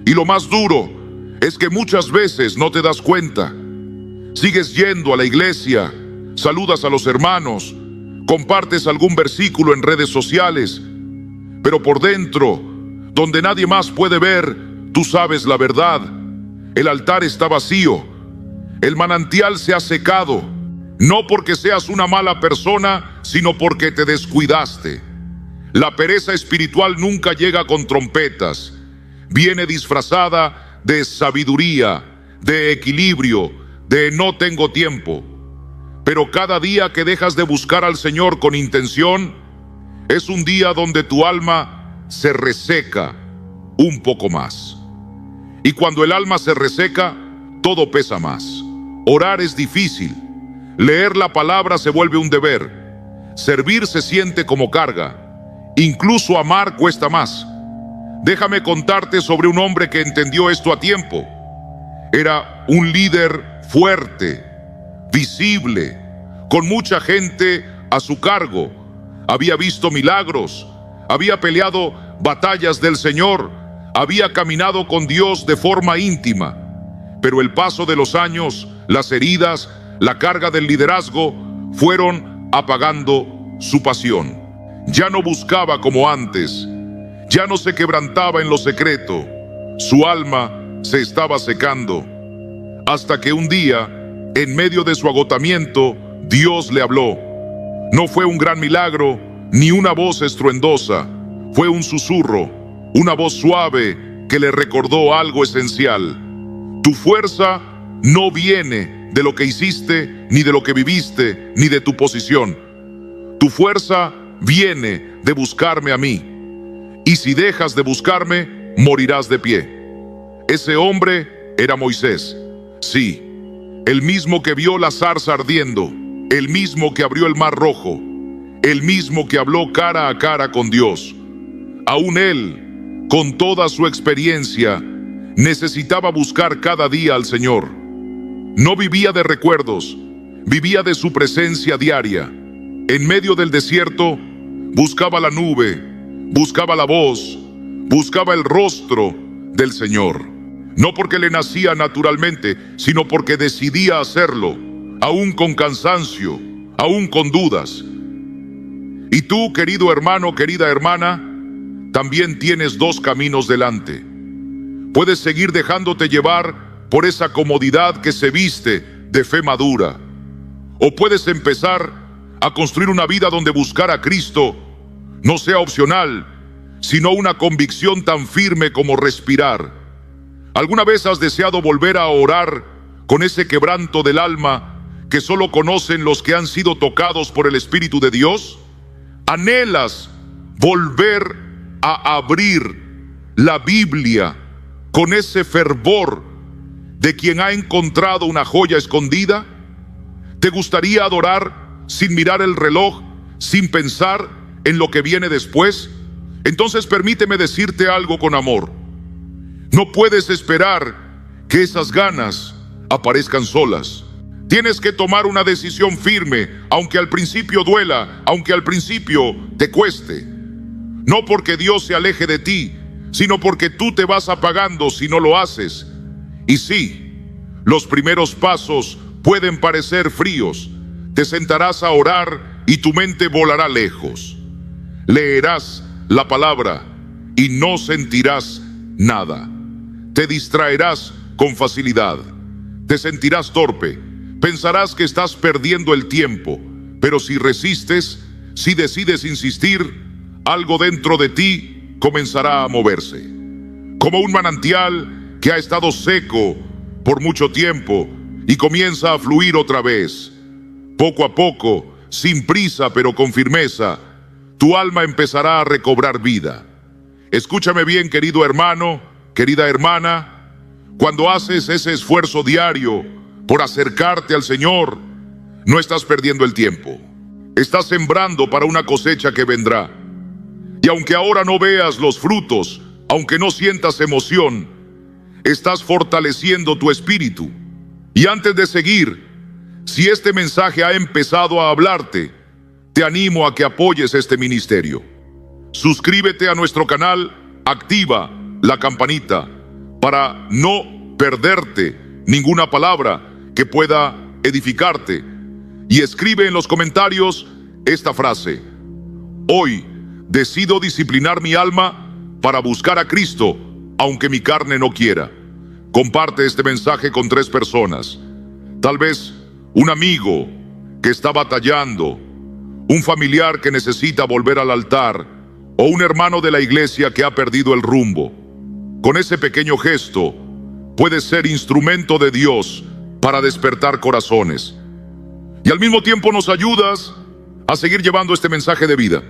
Y lo más duro es que muchas veces no te das cuenta. Sigues yendo a la iglesia, saludas a los hermanos, compartes algún versículo en redes sociales, pero por dentro, donde nadie más puede ver, tú sabes la verdad. El altar está vacío, el manantial se ha secado, no porque seas una mala persona, sino porque te descuidaste. La pereza espiritual nunca llega con trompetas, viene disfrazada de sabiduría, de equilibrio, de no tengo tiempo. Pero cada día que dejas de buscar al Señor con intención, es un día donde tu alma se reseca un poco más. Y cuando el alma se reseca, todo pesa más. Orar es difícil, leer la palabra se vuelve un deber, servir se siente como carga, incluso amar cuesta más. Déjame contarte sobre un hombre que entendió esto a tiempo. Era un líder fuerte, visible, con mucha gente a su cargo. Había visto milagros, había peleado batallas del Señor, había caminado con Dios de forma íntima. Pero el paso de los años, las heridas, la carga del liderazgo fueron apagando su pasión. Ya no buscaba como antes, ya no se quebrantaba en lo secreto. Su alma se estaba secando. Hasta que un día, en medio de su agotamiento, Dios le habló. No fue un gran milagro, ni una voz estruendosa. Fue un susurro, una voz suave que le recordó algo esencial. Tu fuerza no viene de lo que hiciste, ni de lo que viviste, ni de tu posición. Tu fuerza viene de buscarme a mí. Y si dejas de buscarme, morirás de pie. Ese hombre era Moisés. Sí, el mismo que vio la zarza ardiendo, el mismo que abrió el mar rojo, el mismo que habló cara a cara con Dios. Aún él, con toda su experiencia, necesitaba buscar cada día al Señor. No vivía de recuerdos, vivía de su presencia diaria. En medio del desierto, buscaba la nube, buscaba la voz, buscaba el rostro del Señor. No porque le nacía naturalmente, sino porque decidía hacerlo, aún con cansancio, aún con dudas. Y tú, querido hermano, querida hermana, también tienes dos caminos delante. Puedes seguir dejándote llevar por esa comodidad que se viste de fe madura. O puedes empezar a construir una vida donde buscar a Cristo no sea opcional, sino una convicción tan firme como respirar. ¿Alguna vez has deseado volver a orar con ese quebranto del alma que solo conocen los que han sido tocados por el Espíritu de Dios? ¿Anhelas volver a abrir la Biblia con ese fervor de quien ha encontrado una joya escondida? ¿Te gustaría adorar sin mirar el reloj, sin pensar en lo que viene después? Entonces permíteme decirte algo con amor. No puedes esperar que esas ganas aparezcan solas. Tienes que tomar una decisión firme, aunque al principio duela, aunque al principio te cueste. No porque Dios se aleje de ti, sino porque tú te vas apagando si no lo haces. Y sí, los primeros pasos pueden parecer fríos. Te sentarás a orar y tu mente volará lejos. Leerás la palabra y no sentirás nada. Te distraerás con facilidad. Te sentirás torpe. Pensarás que estás perdiendo el tiempo. Pero si resistes, si decides insistir, algo dentro de ti comenzará a moverse. Como un manantial que ha estado seco por mucho tiempo y comienza a fluir otra vez. Poco a poco, sin prisa pero con firmeza, tu alma empezará a recobrar vida. Escúchame bien, querido hermano, querida hermana. Cuando haces ese esfuerzo diario por acercarte al Señor, no estás perdiendo el tiempo. Estás sembrando para una cosecha que vendrá. Y aunque ahora no veas los frutos, aunque no sientas emoción, estás fortaleciendo tu espíritu. Y antes de seguir, si este mensaje ha empezado a hablarte, te animo a que apoyes este ministerio. Suscríbete a nuestro canal, activa la campanita, para no perderte ninguna palabra que pueda edificarte. Y escribe en los comentarios esta frase: hoy decido disciplinar mi alma para buscar a Cristo, aunque mi carne no quiera. Comparte este mensaje con 3 personas. Tal vez un amigo que está batallando, un familiar que necesita volver al altar, o un hermano de la iglesia que ha perdido el rumbo. Con ese pequeño gesto, puedes ser instrumento de Dios para despertar corazones. Y al mismo tiempo nos ayudas a seguir llevando este mensaje de vida.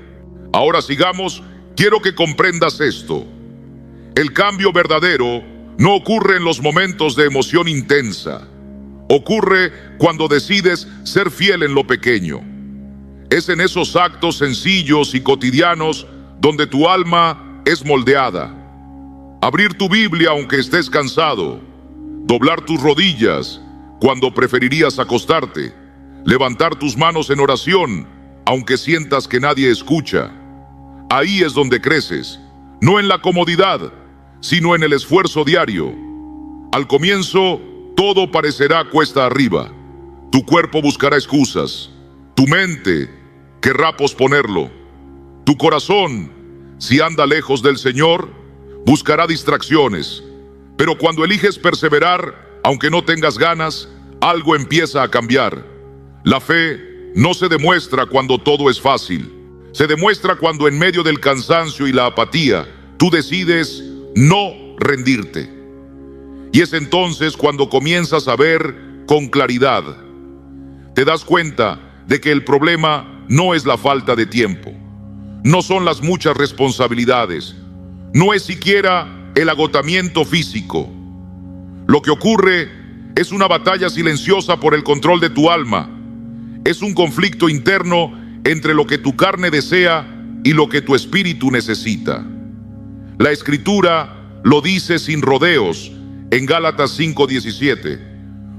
Ahora sigamos. Quiero que comprendas esto. El cambio verdadero no ocurre en los momentos de emoción intensa. Ocurre cuando decides ser fiel en lo pequeño. Es en esos actos sencillos y cotidianos donde tu alma es moldeada. Abrir tu Biblia aunque estés cansado. Doblar tus rodillas cuando preferirías acostarte. Levantar tus manos en oración aunque sientas que nadie escucha. Ahí es donde creces, no en la comodidad, sino en el esfuerzo diario. Al comienzo, todo parecerá cuesta arriba. Tu cuerpo buscará excusas. Tu mente querrá posponerlo. Tu corazón, si anda lejos del Señor, buscará distracciones. Pero cuando eliges perseverar, aunque no tengas ganas, algo empieza a cambiar. La fe no se demuestra cuando todo es fácil. Se demuestra cuando en medio del cansancio y la apatía, tú decides no rendirte. Y es entonces cuando comienzas a ver con claridad. Te das cuenta de que el problema no es la falta de tiempo, no son las muchas responsabilidades, no es siquiera el agotamiento físico. Lo que ocurre es una batalla silenciosa por el control de tu alma. Es un conflicto interno entre lo que tu carne desea y lo que tu espíritu necesita. La Escritura lo dice sin rodeos en Gálatas 5:17,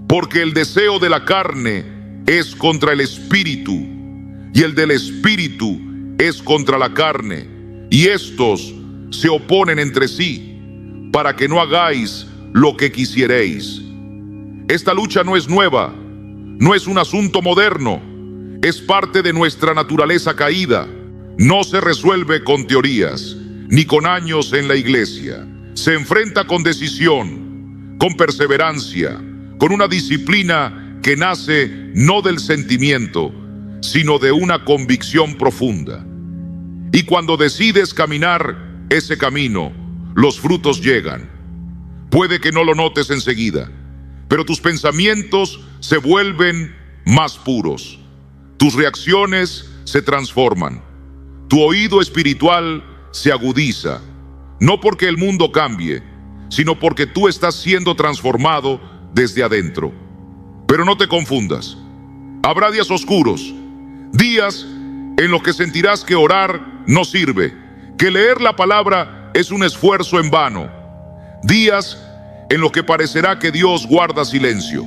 porque el deseo de la carne es contra el espíritu y el del espíritu es contra la carne, y estos se oponen entre sí para que no hagáis lo que quisierais. Esta lucha no es nueva, no es un asunto moderno. Es parte de nuestra naturaleza caída. No se resuelve con teorías, ni con años en la iglesia. Se enfrenta con decisión, con perseverancia, con una disciplina que nace no del sentimiento, sino de una convicción profunda. Y cuando decides caminar ese camino, los frutos llegan. Puede que no lo notes enseguida, pero tus pensamientos se vuelven más puros. Tus reacciones se transforman. Tu oído espiritual se agudiza. No porque el mundo cambie, sino porque tú estás siendo transformado desde adentro. Pero no te confundas. Habrá días oscuros, días en los que sentirás que orar no sirve, que leer la palabra es un esfuerzo en vano. Días en los que parecerá que Dios guarda silencio.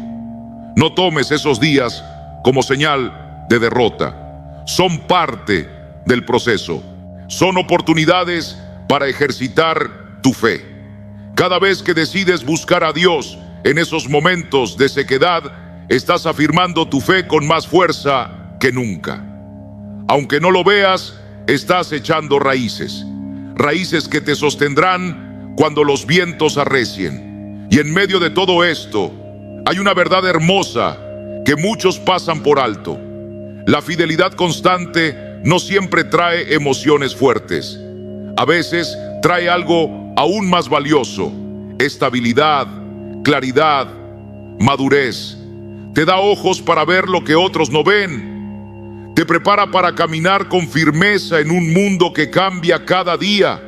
No tomes esos días como señal de derrota. Son parte del proceso. Son oportunidades para ejercitar tu fe. Cada vez que decides buscar a Dios en esos momentos de sequedad, estás afirmando tu fe con más fuerza que nunca. Aunque no lo veas, estás echando raíces. Raíces que te sostendrán cuando los vientos arrecien. Y en medio de todo esto, hay una verdad hermosa que muchos pasan por alto. La fidelidad constante no siempre trae emociones fuertes. A veces trae algo aún más valioso: estabilidad, claridad, madurez. Te da ojos para ver lo que otros no ven. Te prepara para caminar con firmeza en un mundo que cambia cada día.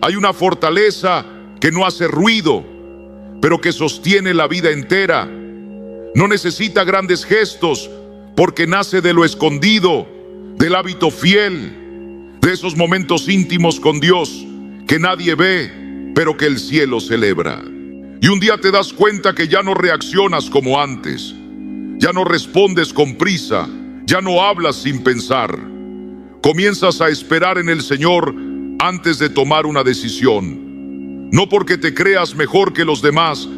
Hay una fortaleza que no hace ruido, pero que sostiene la vida entera. No necesita grandes gestos, porque nace de lo escondido, del hábito fiel, de esos momentos íntimos con Dios que nadie ve, pero que el cielo celebra. Y un día te das cuenta que ya no reaccionas como antes, ya no respondes con prisa, ya no hablas sin pensar. Comienzas a esperar en el Señor antes de tomar una decisión. no porque te creas mejor que los demás,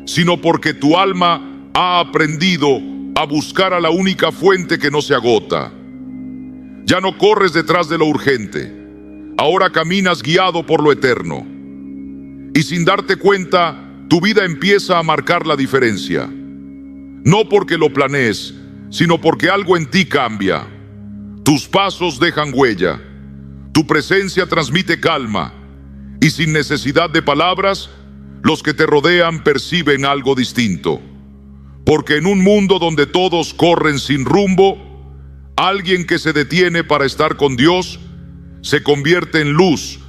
sino porque tu alma ha aprendido a buscar a la única fuente que no se agota. Ya no corres detrás de lo urgente, ahora caminas guiado por lo eterno. Y sin darte cuenta, tu vida empieza a marcar la diferencia. No porque lo planees, sino porque algo en ti cambia. Tus pasos dejan huella, tu presencia transmite calma, y sin necesidad de palabras, los que te rodean perciben algo distinto. Porque en un mundo donde todos corren sin rumbo, alguien que se detiene para estar con Dios se convierte en luz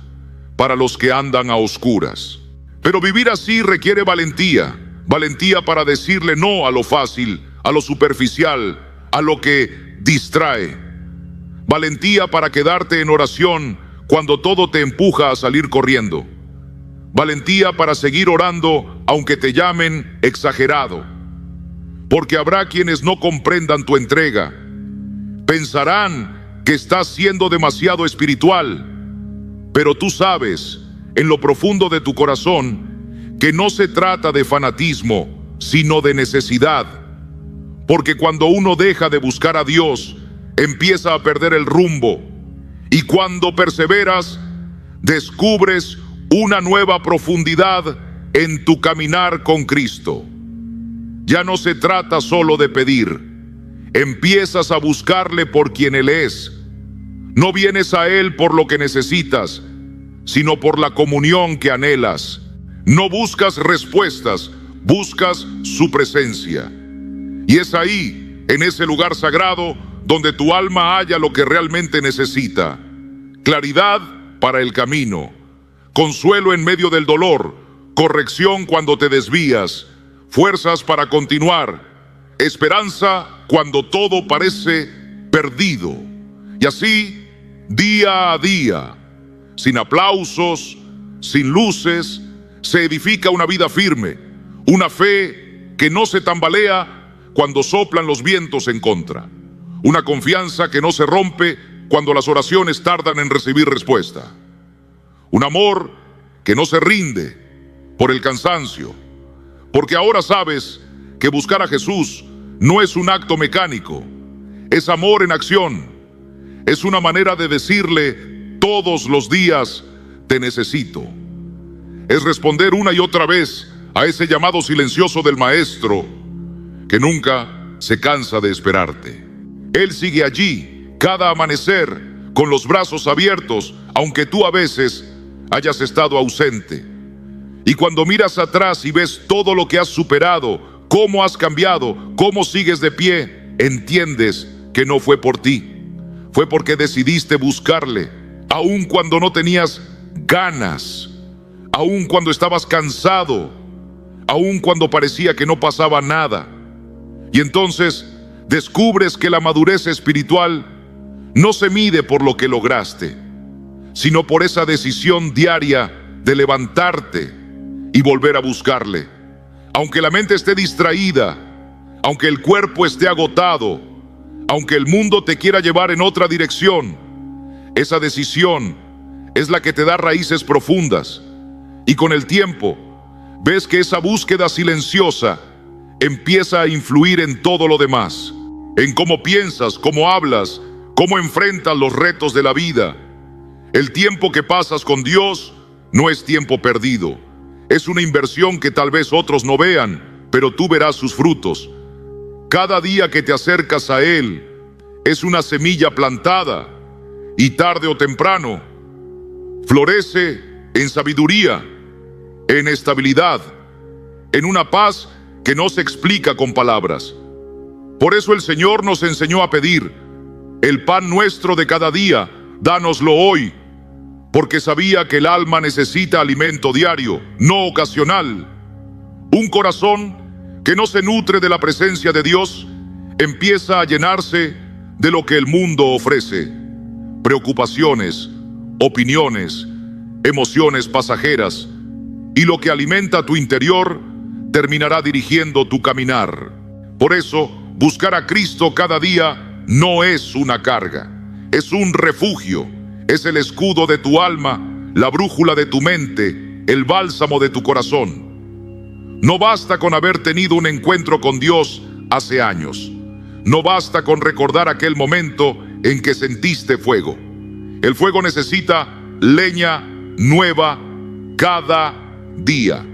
para los que andan a oscuras. Pero vivir así requiere valentía, valentía para decirle no a lo fácil, a lo superficial, a lo que distrae. Valentía para quedarte en oración cuando todo te empuja a salir corriendo. Valentía para seguir orando aunque te llamen exagerado. Porque habrá quienes no comprendan tu entrega. Pensarán que estás siendo demasiado espiritual, pero tú sabes, en lo profundo de tu corazón, que no se trata de fanatismo, sino de necesidad. Porque cuando uno deja de buscar a Dios, empieza a perder el rumbo. Y cuando perseveras, descubres una nueva profundidad en tu caminar con Cristo. Ya no se trata solo de pedir. Empiezas a buscarle por quien Él es. No vienes a Él por lo que necesitas, sino por la comunión que anhelas. No buscas respuestas, buscas su presencia. Y es ahí, en ese lugar sagrado, donde tu alma halla lo que realmente necesita. Claridad para el camino, consuelo en medio del dolor, corrección cuando te desvías, fuerzas para continuar, esperanza cuando todo parece perdido. Y así, día a día, sin aplausos, sin luces, se edifica una vida firme, una fe que no se tambalea cuando soplan los vientos en contra, una confianza que no se rompe cuando las oraciones tardan en recibir respuesta, un amor que no se rinde por el cansancio, porque ahora sabes que buscar a Jesús no es un acto mecánico, es amor en acción, es una manera de decirle todos los días, te necesito. Es responder una y otra vez a ese llamado silencioso del Maestro que nunca se cansa de esperarte. Él sigue allí, cada amanecer, con los brazos abiertos, aunque tú a veces hayas estado ausente. Y cuando miras atrás y ves todo lo que has superado, cómo has cambiado, cómo sigues de pie, entiendes que no fue por ti. Fue porque decidiste buscarle, aun cuando no tenías ganas, aun cuando estabas cansado, aun cuando parecía que no pasaba nada. Y entonces descubres que la madurez espiritual no se mide por lo que lograste, sino por esa decisión diaria de levantarte y volver a buscarle. Aunque la mente esté distraída, aunque el cuerpo esté agotado, aunque el mundo te quiera llevar en otra dirección, esa decisión es la que te da raíces profundas. Y con el tiempo, ves que esa búsqueda silenciosa empieza a influir en todo lo demás, en cómo piensas, cómo hablas, cómo enfrentas los retos de la vida. El tiempo que pasas con Dios no es tiempo perdido. Es una inversión que tal vez otros no vean, pero tú verás sus frutos. Cada día que te acercas a Él es una semilla plantada y tarde o temprano florece en sabiduría, en estabilidad, en una paz que no se explica con palabras. Por eso el Señor nos enseñó a pedir: el pan nuestro de cada día, dánoslo hoy, porque sabía que el alma necesita alimento diario, no ocasional. Un corazón que no se nutre de la presencia de Dios empieza a llenarse de lo que el mundo ofrece: preocupaciones, opiniones, emociones pasajeras, y lo que alimenta tu interior terminará dirigiendo tu caminar. Por eso, buscar a Cristo cada día no es una carga, es un refugio, es el escudo de tu alma, la brújula de tu mente, el bálsamo de tu corazón. No basta con haber tenido un encuentro con Dios hace años. No basta con recordar aquel momento en que sentiste fuego. El fuego necesita leña nueva cada día.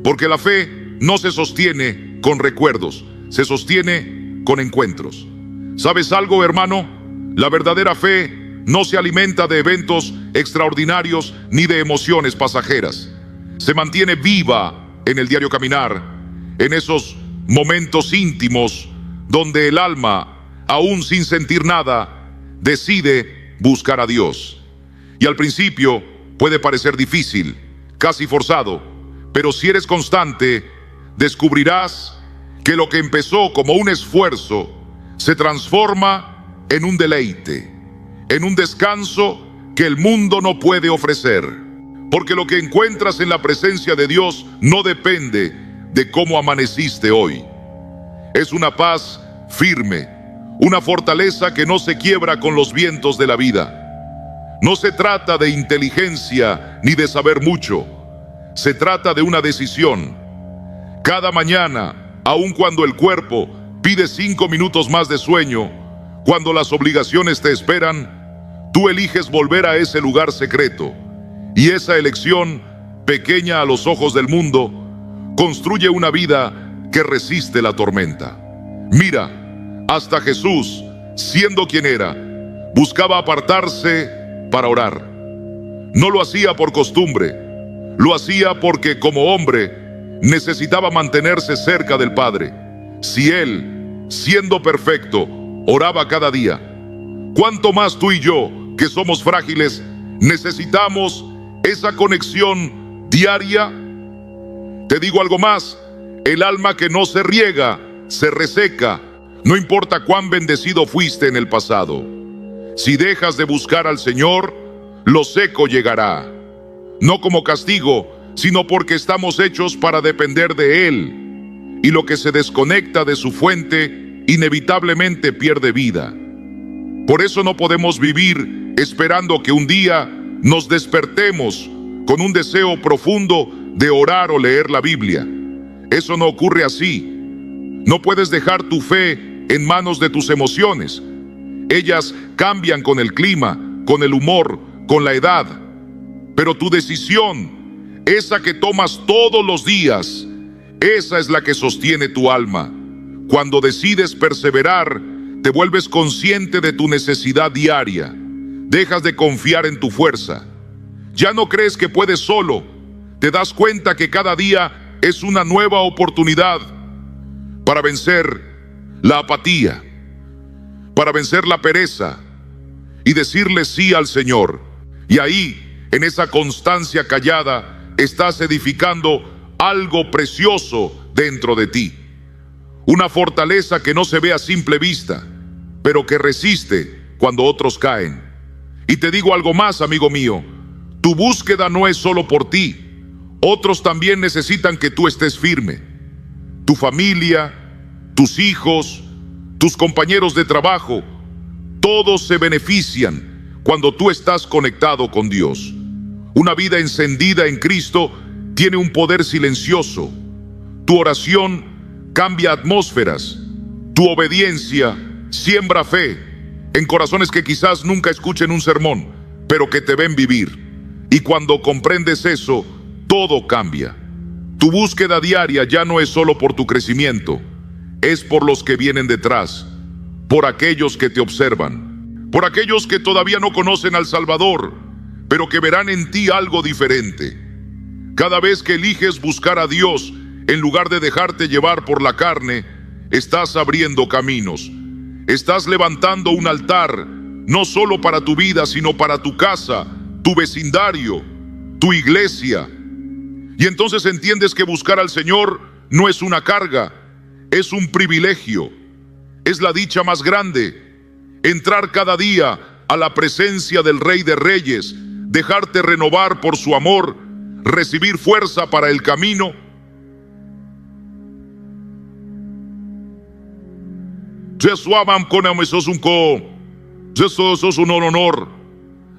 Porque la fe no se sostiene con recuerdos, se sostiene con encuentros. ¿Sabes algo, hermano? La verdadera fe no se alimenta de eventos extraordinarios ni de emociones pasajeras. Se mantiene viva en el diario caminar, en esos momentos íntimos donde el alma, aún sin sentir nada, decide buscar a Dios. Y al principio puede parecer difícil, casi forzado, pero si eres constante, descubrirás que lo que empezó como un esfuerzo se transforma en un deleite, en un descanso que el mundo no puede ofrecer. Porque lo que encuentras en la presencia de Dios no depende de cómo amaneciste hoy. Es una paz firme, una fortaleza que no se quiebra con los vientos de la vida. No se trata de inteligencia ni de saber mucho. Se trata de una decisión. Cada mañana, aun cuando el cuerpo pide 5 minutos más de sueño, cuando las obligaciones te esperan, tú eliges volver a ese lugar secreto. Y esa elección, pequeña a los ojos del mundo, construye una vida que resiste la tormenta. Mira, hasta Jesús, siendo quien era, buscaba apartarse para orar. No lo hacía por costumbre, lo hacía porque como hombre necesitaba mantenerse cerca del Padre. Si Él, siendo perfecto, oraba cada día, ¿cuánto más tú y yo, que somos frágiles, necesitamos esa conexión diaria? Te digo algo más, el alma que no se riega, se reseca, no importa cuán bendecido fuiste en el pasado. Si dejas de buscar al Señor, lo seco llegará, no como castigo, sino porque estamos hechos para depender de Él, y lo que se desconecta de su fuente, inevitablemente pierde vida. Por eso no podemos vivir esperando que un día nos despertemos con un deseo profundo de orar o leer la Biblia. Eso no ocurre así. No puedes dejar tu fe en manos de tus emociones. Ellas cambian con el clima, con el humor, con la edad. Pero tu decisión, esa que tomas todos los días, esa es la que sostiene tu alma. Cuando decides perseverar, te vuelves consciente de tu necesidad diaria. Dejas de confiar en tu fuerza. Ya no crees que puedes solo. Te das cuenta que cada día es una nueva oportunidad para vencer la apatía, para vencer la pereza y decirle sí al Señor. Y ahí, en esa constancia callada, estás edificando algo precioso dentro de ti. Una fortaleza que no se ve a simple vista, pero que resiste cuando otros caen. Y te digo algo más, amigo mío, tu búsqueda no es solo por ti. Otros también necesitan que tú estés firme. Tu familia, tus hijos, tus compañeros de trabajo, todos se benefician cuando tú estás conectado con Dios. Una vida encendida en Cristo tiene un poder silencioso. Tu oración cambia atmósferas. Tu obediencia siembra fe en corazones que quizás nunca escuchen un sermón, pero que te ven vivir. Y cuando comprendes eso, todo cambia. Tu búsqueda diaria ya no es solo por tu crecimiento, es por los que vienen detrás, por aquellos que te observan, por aquellos que todavía no conocen al Salvador, pero que verán en ti algo diferente. Cada vez que eliges buscar a Dios, en lugar de dejarte llevar por la carne, estás abriendo caminos. Estás levantando un altar, no solo para tu vida, sino para tu casa, tu vecindario, tu iglesia. Y entonces entiendes que buscar al Señor no es una carga, es un privilegio, es la dicha más grande. Entrar cada día a la presencia del Rey de Reyes, dejarte renovar por su amor, recibir fuerza para el camino. Eso es un honor.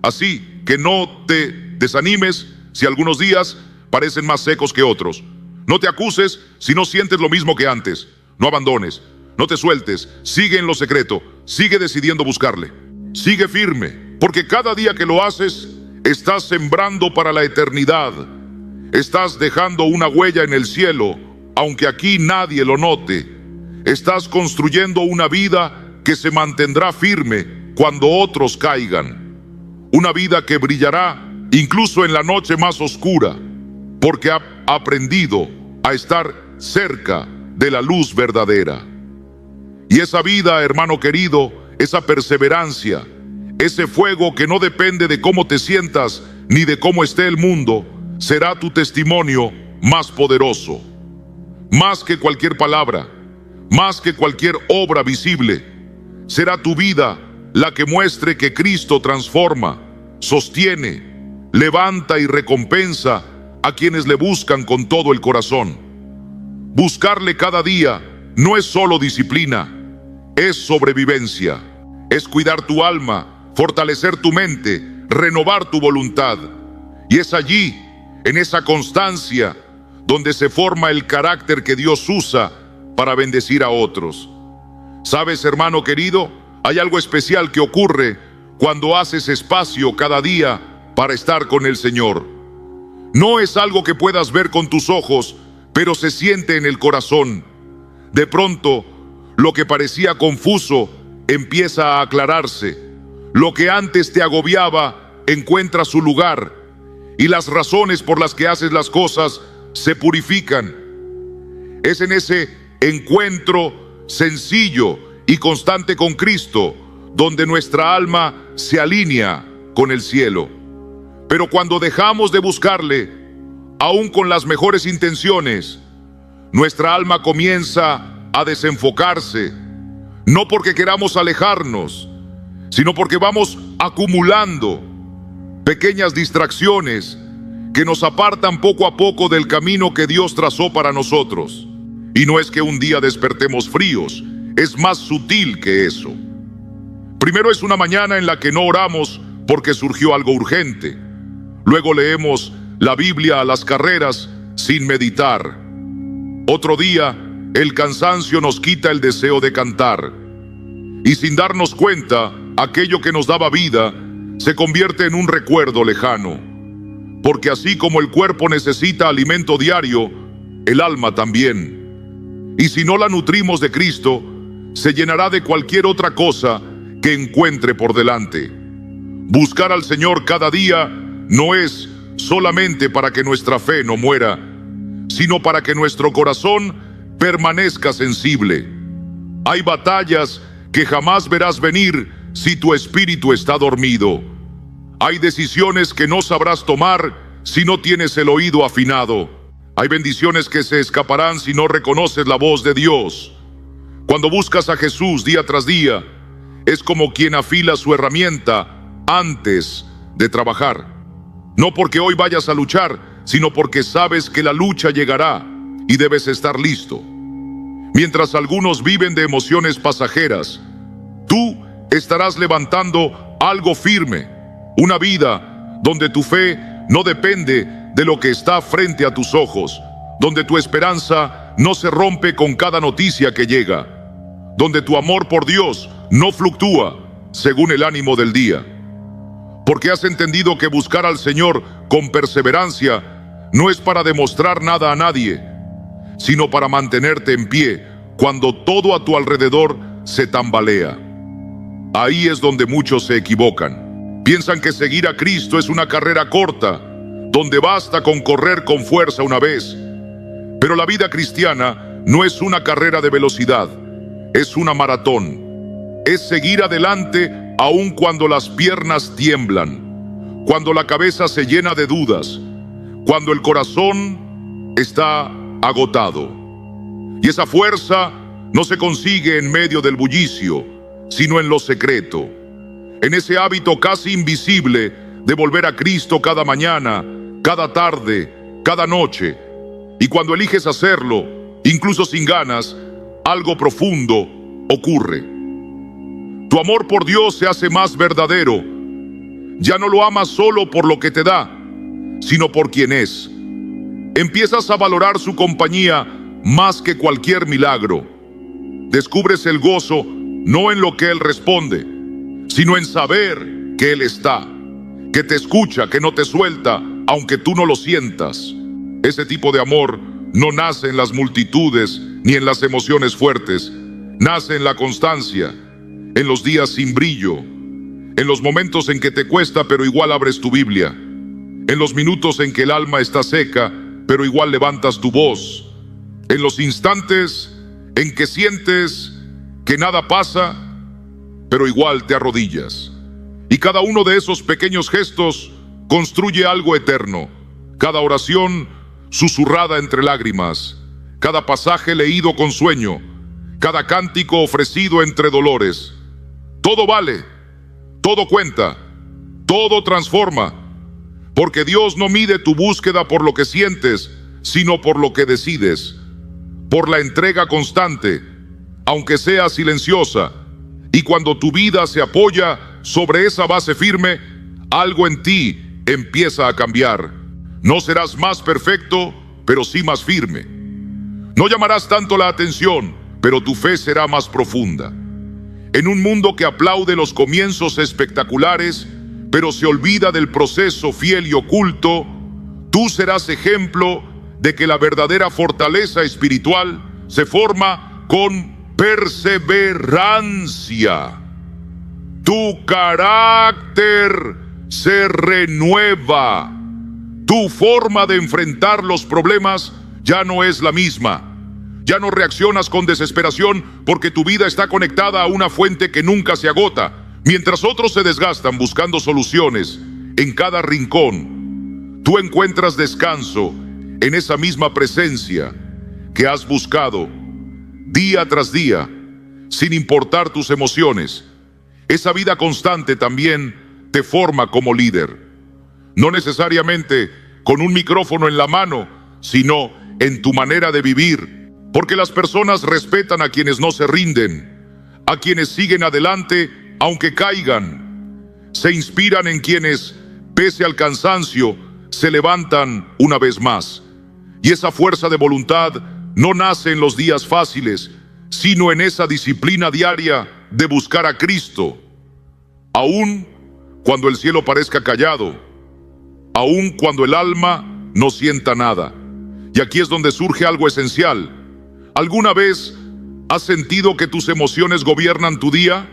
Así que no te desanimes si algunos días parecen más secos que otros. No te acuses si no sientes lo mismo que antes. No abandones, no te sueltes, sigue en lo secreto, sigue decidiendo buscarle. Sigue firme, porque cada día que lo haces, estás sembrando para la eternidad. Estás dejando una huella en el cielo, aunque aquí nadie lo note. Estás construyendo una vida que se mantendrá firme cuando otros caigan. Una vida que brillará incluso en la noche más oscura, porque ha aprendido a estar cerca de la luz verdadera. Y esa vida, hermano querido, esa perseverancia, ese fuego que no depende de cómo te sientas ni de cómo esté el mundo, será tu testimonio más poderoso. Más que cualquier palabra, más que cualquier obra visible, será tu vida la que muestre que Cristo transforma, sostiene, levanta y recompensa a quienes le buscan con todo el corazón. Buscarle cada día no es solo disciplina, es sobrevivencia, es cuidar tu alma, fortalecer tu mente, renovar tu voluntad. Y es allí, en esa constancia, donde se forma el carácter que Dios usa para bendecir a otros. ¿Sabes, hermano querido? Hay algo especial que ocurre cuando haces espacio cada día para estar con el Señor. No es algo que puedas ver con tus ojos, pero se siente en el corazón. De pronto, lo que parecía confuso empieza a aclararse. Lo que antes te agobiaba encuentra su lugar, y las razones por las que haces las cosas se purifican. Es en ese encuentro sencillo y constante con Cristo donde nuestra alma se alinea con el cielo. Pero cuando dejamos de buscarle, aún con las mejores intenciones, nuestra alma comienza a desenfocarse, no porque queramos alejarnos, sino porque vamos acumulando pequeñas distracciones que nos apartan poco a poco del camino que Dios trazó para nosotros. Y no es que un día despertemos fríos, es más sutil que eso. Primero es una mañana en la que no oramos porque surgió algo urgente. Luego leemos la Biblia a las carreras sin meditar. Otro día, el cansancio nos quita el deseo de cantar. Y sin darnos cuenta, aquello que nos daba vida se convierte en un recuerdo lejano. Porque así como el cuerpo necesita alimento diario, el alma también. Y si no la nutrimos de Cristo, se llenará de cualquier otra cosa que encuentre por delante. Buscar al Señor cada día no es solamente para que nuestra fe no muera, sino para que nuestro corazón permanezca sensible. Hay batallas que jamás verás venir si tu espíritu está dormido. Hay decisiones que no sabrás tomar si no tienes el oído afinado. Hay bendiciones que se escaparán si no reconoces la voz de Dios. Cuando buscas a Jesús día tras día, es como quien afila su herramienta antes de trabajar. No porque hoy vayas a luchar, sino porque sabes que la lucha llegará y debes estar listo. Mientras algunos viven de emociones pasajeras, tú estarás levantando algo firme, una vida donde tu fe no depende de lo que está frente a tus ojos, donde tu esperanza no se rompe con cada noticia que llega, donde tu amor por Dios no fluctúa según el ánimo del día. Porque has entendido que buscar al Señor con perseverancia no es para demostrar nada a nadie, sino para mantenerte en pie cuando todo a tu alrededor se tambalea. Ahí es donde muchos se equivocan. Piensan que seguir a Cristo es una carrera corta, donde basta con correr con fuerza una vez. Pero la vida cristiana no es una carrera de velocidad, es una maratón. Es seguir adelante aun cuando las piernas tiemblan, cuando la cabeza se llena de dudas, cuando el corazón está agotado. Y esa fuerza no se consigue en medio del bullicio, sino en lo secreto, en ese hábito casi invisible de volver a Cristo cada mañana, cada tarde, cada noche. Y cuando eliges hacerlo, incluso sin ganas, algo profundo ocurre. Tu amor por Dios se hace más verdadero. Ya no lo amas solo por lo que te da, sino por quien es. Empiezas a valorar su compañía más que cualquier milagro. Descubres el gozo no en lo que Él responde, sino en saber que Él está, que te escucha, que no te suelta, aunque tú no lo sientas. Ese tipo de amor no nace en las multitudes ni en las emociones fuertes. Nace en la constancia, en los días sin brillo, en los momentos en que te cuesta pero igual abres tu Biblia, en los minutos en que el alma está seca pero igual levantas tu voz, en los instantes en que sientes que nada pasa pero igual te arrodillas. Y cada uno de esos pequeños gestos construye algo eterno. Cada oración susurrada entre lágrimas, cada pasaje leído con sueño, cada cántico ofrecido entre dolores. Todo vale, todo cuenta, todo transforma, porque Dios no mide tu búsqueda por lo que sientes, sino por lo que decides, por la entrega constante, aunque sea silenciosa. Y cuando tu vida se apoya sobre esa base firme, algo en ti empieza a cambiar. No serás más perfecto, pero sí más firme. No llamarás tanto la atención, pero tu fe será más profunda. En un mundo que aplaude los comienzos espectaculares, pero se olvida del proceso fiel y oculto, tú serás ejemplo de que la verdadera fortaleza espiritual se forma con perseverancia. Tu carácter se renueva. Tu forma de enfrentar los problemas ya no es la misma. Ya no reaccionas con desesperación porque tu vida está conectada a una fuente que nunca se agota. Mientras otros se desgastan buscando soluciones en cada rincón, tú encuentras descanso en esa misma presencia que has buscado día tras día, sin importar tus emociones. Esa vida constante también te forma como líder. No necesariamente con un micrófono en la mano, sino en tu manera de vivir. Porque las personas respetan a quienes no se rinden, a quienes siguen adelante aunque caigan. Se inspiran en quienes, pese al cansancio, se levantan una vez más. Y esa fuerza de voluntad no nace en los días fáciles, sino en esa disciplina diaria de buscar a Cristo. Aún cuando el cielo parezca callado, aún cuando el alma no sienta nada. Y aquí es donde surge algo esencial. ¿Alguna vez has sentido que tus emociones gobiernan tu día?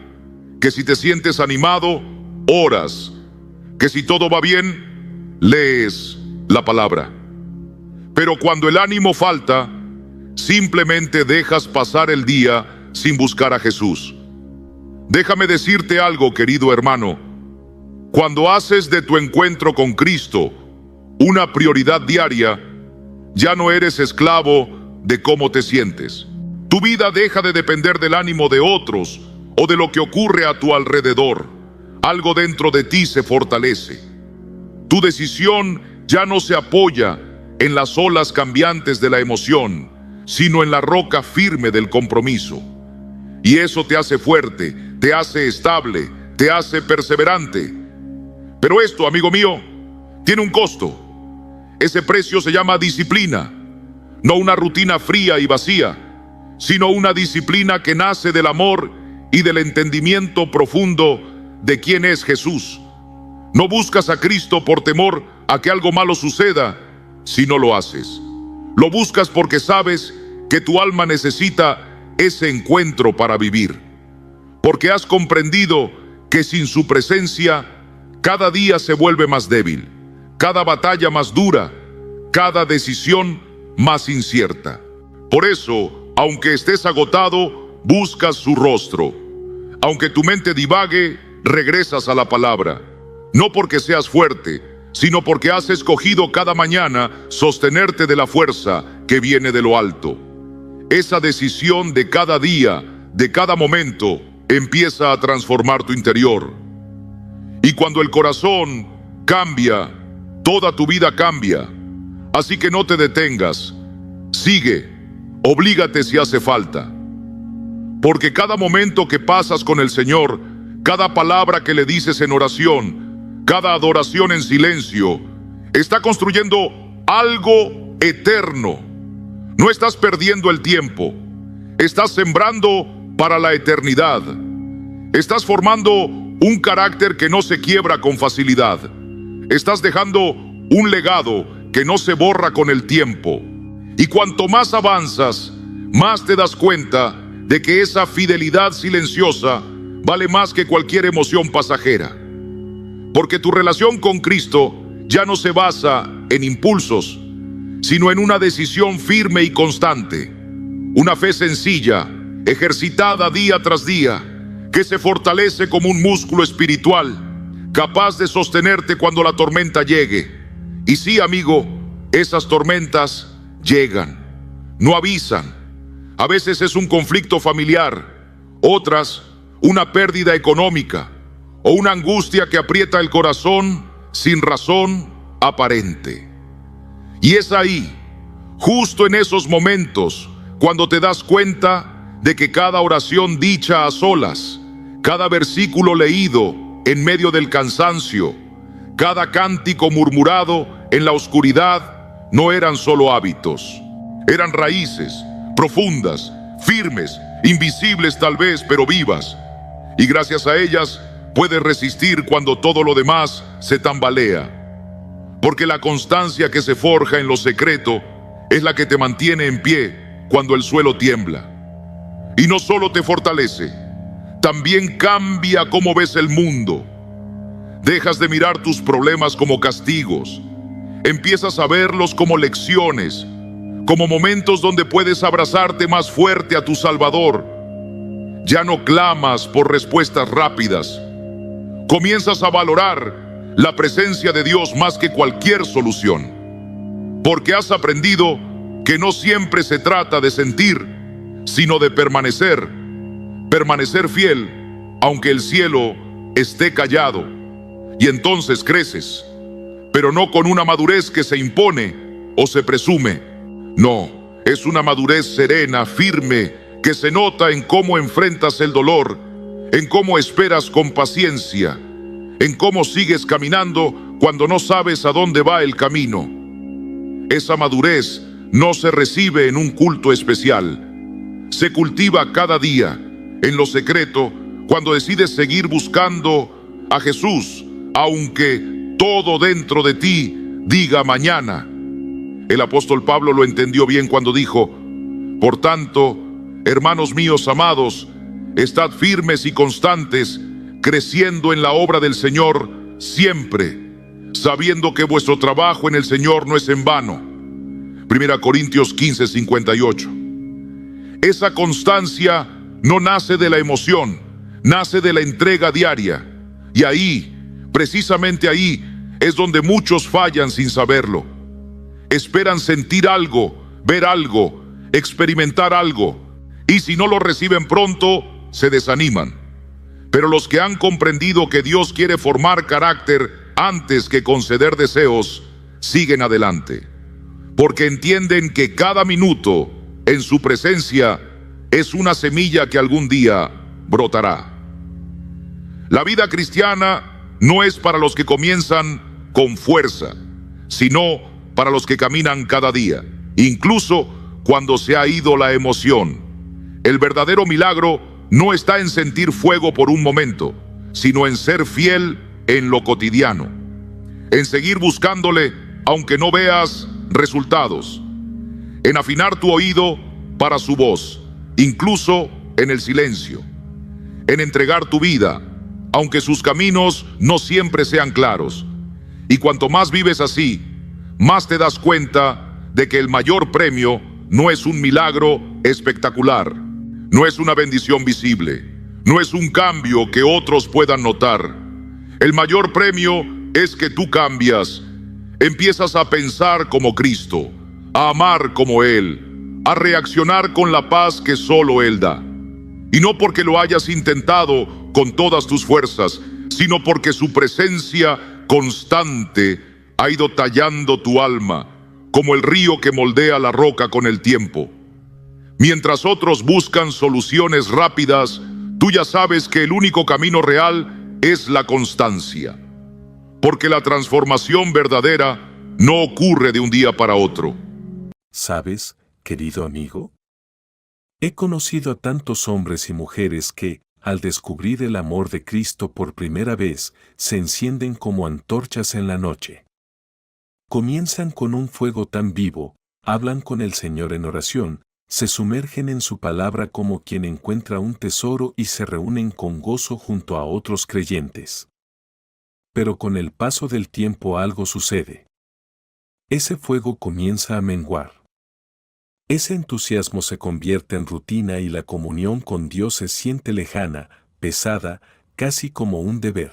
Que si te sientes animado, oras. Que si todo va bien, lees la palabra. Pero cuando el ánimo falta, simplemente dejas pasar el día sin buscar a Jesús. Déjame decirte algo, querido hermano. Cuando haces de tu encuentro con Cristo una prioridad diaria, ya no eres esclavo de cómo te sientes. Tu vida deja de depender del ánimo de otros o de lo que ocurre a tu alrededor. Algo dentro de ti se fortalece. Tu decisión ya no se apoya en las olas cambiantes de la emoción, sino en la roca firme del compromiso. Y eso te hace fuerte, te hace estable, te hace perseverante. Pero esto, amigo mío, tiene un costo. Ese precio se llama disciplina. No una rutina fría y vacía, sino una disciplina que nace del amor y del entendimiento profundo de quién es Jesús. No buscas a Cristo por temor a que algo malo suceda si no lo haces. Lo buscas porque sabes que tu alma necesita ese encuentro para vivir. Porque has comprendido que sin su presencia, cada día se vuelve más débil, cada batalla más dura, cada decisión más incierta. Por eso, aunque estés agotado, buscas su rostro. Aunque tu mente divague, regresas a la palabra. No porque seas fuerte, sino porque has escogido cada mañana sostenerte de la fuerza que viene de lo alto. Esa decisión de cada día, de cada momento, empieza a transformar tu interior. Y cuando el corazón cambia, toda tu vida cambia. Así que no te detengas, sigue, oblígate si hace falta. Porque cada momento que pasas con el Señor, cada palabra que le dices en oración, cada adoración en silencio, está construyendo algo eterno. No estás perdiendo el tiempo, estás sembrando para la eternidad. Estás formando un carácter que no se quiebra con facilidad. Estás dejando un legado que no se borra con el tiempo. Y cuanto más avanzas, más te das cuenta de que esa fidelidad silenciosa vale más que cualquier emoción pasajera. Porque tu relación con Cristo ya no se basa en impulsos, sino en una decisión firme y constante. Una fe sencilla, ejercitada día tras día, que se fortalece como un músculo espiritual, capaz de sostenerte cuando la tormenta llegue. Y sí, amigo, esas tormentas llegan, no avisan. A veces es un conflicto familiar, otras una pérdida económica o una angustia que aprieta el corazón sin razón aparente. Y es ahí, justo en esos momentos, cuando te das cuenta de que cada oración dicha a solas, cada versículo leído en medio del cansancio, cada cántico murmurado en la oscuridad, no eran solo hábitos, eran raíces profundas, firmes, invisibles tal vez, pero vivas. Y gracias a ellas puedes resistir cuando todo lo demás se tambalea. Porque la constancia que se forja en lo secreto es la que te mantiene en pie cuando el suelo tiembla. Y no solo te fortalece, también cambia cómo ves el mundo. Dejas de mirar tus problemas como castigos. Empiezas a verlos como lecciones, como momentos donde puedes abrazarte más fuerte a tu Salvador. Ya no clamas por respuestas rápidas. Comienzas a valorar la presencia de Dios más que cualquier solución. Porque has aprendido que no siempre se trata de sentir, sino de permanecer. Permanecer fiel, aunque el cielo esté callado. Y entonces creces, pero no con una madurez que se impone o se presume. No, es una madurez serena, firme, que se nota en cómo enfrentas el dolor, en cómo esperas con paciencia, en cómo sigues caminando cuando no sabes a dónde va el camino. Esa madurez no se recibe en un culto especial. Se cultiva cada día, en lo secreto, cuando decides seguir buscando a Jesús, aunque todo dentro de ti diga mañana. El apóstol Pablo lo entendió bien cuando dijo: por tanto, hermanos míos amados, estad firmes y constantes, creciendo en la obra del Señor siempre, sabiendo que vuestro trabajo en el Señor no es en vano. 1 Corintios 15:58. Esa constancia no nace de la emoción, nace de la entrega diaria. Y ahí, precisamente ahí, es donde muchos fallan sin saberlo. Esperan sentir algo, ver algo, experimentar algo, y si no lo reciben pronto, se desaniman. Pero los que han comprendido que Dios quiere formar carácter antes que conceder deseos, siguen adelante, porque entienden que cada minuto en su presencia es una semilla que algún día brotará. La vida cristiana no es para los que comienzan con fuerza, sino para los que caminan cada día, incluso cuando se ha ido la emoción. El verdadero milagro no está en sentir fuego por un momento, sino en ser fiel en lo cotidiano, en seguir buscándole aunque no veas resultados, en afinar tu oído para su voz, incluso en el silencio, en entregar tu vida, aunque sus caminos no siempre sean claros. Y cuanto más vives así, más te das cuenta de que el mayor premio no es un milagro espectacular, no es una bendición visible, no es un cambio que otros puedan notar. El mayor premio es que tú cambias, empiezas a pensar como Cristo, a amar como Él, a reaccionar con la paz que solo Él da. Y no porque lo hayas intentado con todas tus fuerzas, sino porque su presencia constante ha ido tallando tu alma, como el río que moldea la roca con el tiempo. Mientras otros buscan soluciones rápidas, tú ya sabes que el único camino real es la constancia. Porque la transformación verdadera no ocurre de un día para otro. ¿Sabes, querido amigo? He conocido a tantos hombres y mujeres que, al descubrir el amor de Cristo por primera vez, se encienden como antorchas en la noche. Comienzan con un fuego tan vivo, hablan con el Señor en oración, se sumergen en su palabra como quien encuentra un tesoro y se reúnen con gozo junto a otros creyentes. Pero con el paso del tiempo algo sucede. Ese fuego comienza a menguar. Ese entusiasmo se convierte en rutina y la comunión con Dios se siente lejana, pesada, casi como un deber.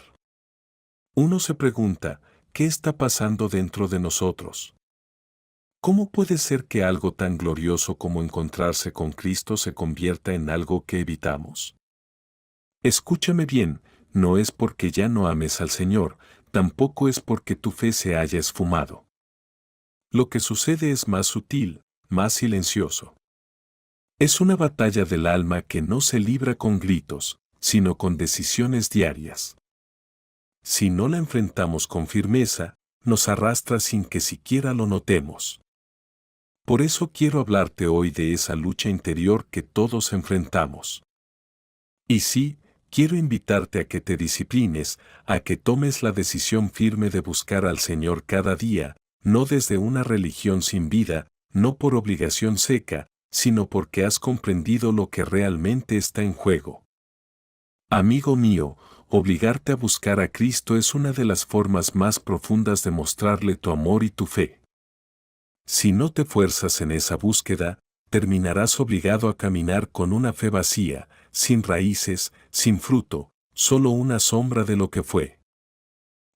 Uno se pregunta, ¿qué está pasando dentro de nosotros? ¿Cómo puede ser que algo tan glorioso como encontrarse con Cristo se convierta en algo que evitamos? Escúchame bien, no es porque ya no ames al Señor, tampoco es porque tu fe se haya esfumado. Lo que sucede es más sutil, más silencioso. Es una batalla del alma que no se libra con gritos, sino con decisiones diarias. Si no la enfrentamos con firmeza, nos arrastra sin que siquiera lo notemos. Por eso quiero hablarte hoy de esa lucha interior que todos enfrentamos. Y sí, quiero invitarte a que te disciplines, a que tomes la decisión firme de buscar al Señor cada día, no desde una religión sin vida, no por obligación seca, sino porque has comprendido lo que realmente está en juego. Amigo mío, obligarte a buscar a Cristo es una de las formas más profundas de mostrarle tu amor y tu fe. Si no te fuerzas en esa búsqueda, terminarás obligado a caminar con una fe vacía, sin raíces, sin fruto, solo una sombra de lo que fue.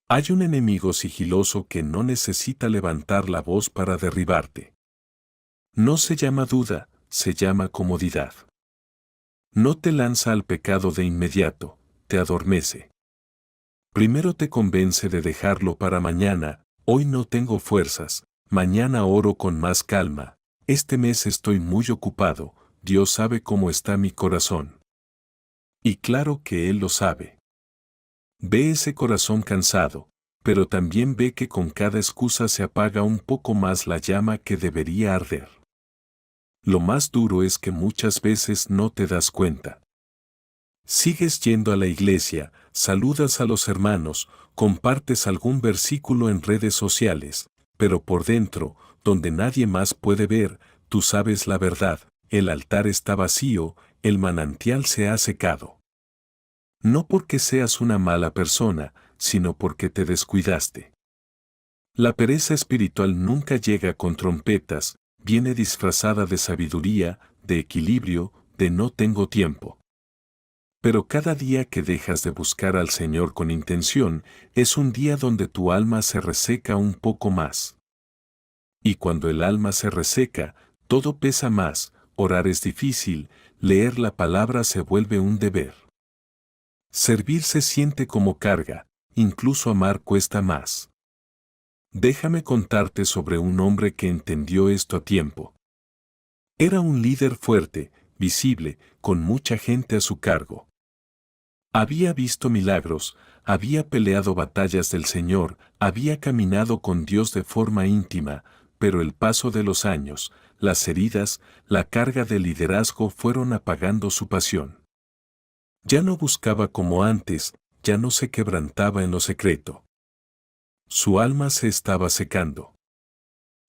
Hay un enemigo sigiloso que no necesita levantar la voz para derribarte. No se llama duda, se llama comodidad. No te lanza al pecado de inmediato, te adormece. Primero te convence de dejarlo para mañana, hoy no tengo fuerzas, mañana oro con más calma, este mes estoy muy ocupado, Dios sabe cómo está mi corazón. Y claro que Él lo sabe. Ve ese corazón cansado, pero también ve que con cada excusa se apaga un poco más la llama que debería arder. Lo más duro es que muchas veces no te das cuenta. Sigues yendo a la iglesia, saludas a los hermanos, compartes algún versículo en redes sociales, pero por dentro, donde nadie más puede ver, tú sabes la verdad, el altar está vacío, el manantial se ha secado. No porque seas una mala persona, sino porque te descuidaste. La pereza espiritual nunca llega con trompetas, viene disfrazada de sabiduría, de equilibrio, de no tengo tiempo. Pero cada día que dejas de buscar al Señor con intención, es un día donde tu alma se reseca un poco más. Y cuando el alma se reseca, todo pesa más, orar es difícil, leer la palabra se vuelve un deber. Servir se siente como carga, incluso amar cuesta más. Déjame contarte sobre un hombre que entendió esto a tiempo. Era un líder fuerte, visible, con mucha gente a su cargo. Había visto milagros, había peleado batallas del Señor, había caminado con Dios de forma íntima, pero el paso de los años, las heridas, la carga de liderazgo fueron apagando su pasión. Ya no buscaba como antes, ya no se quebrantaba en lo secreto. Su alma se estaba secando.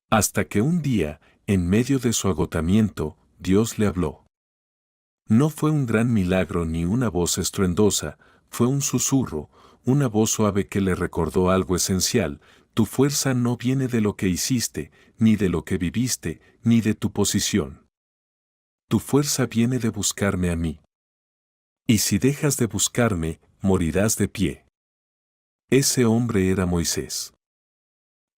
Hasta que un día, en medio de su agotamiento, Dios le habló. No fue un gran milagro ni una voz estruendosa, fue un susurro, una voz suave que le recordó algo esencial: tu fuerza no viene de lo que hiciste, ni de lo que viviste, ni de tu posición. Tu fuerza viene de buscarme a mí. Y si dejas de buscarme, morirás de pie. Ese hombre era Moisés.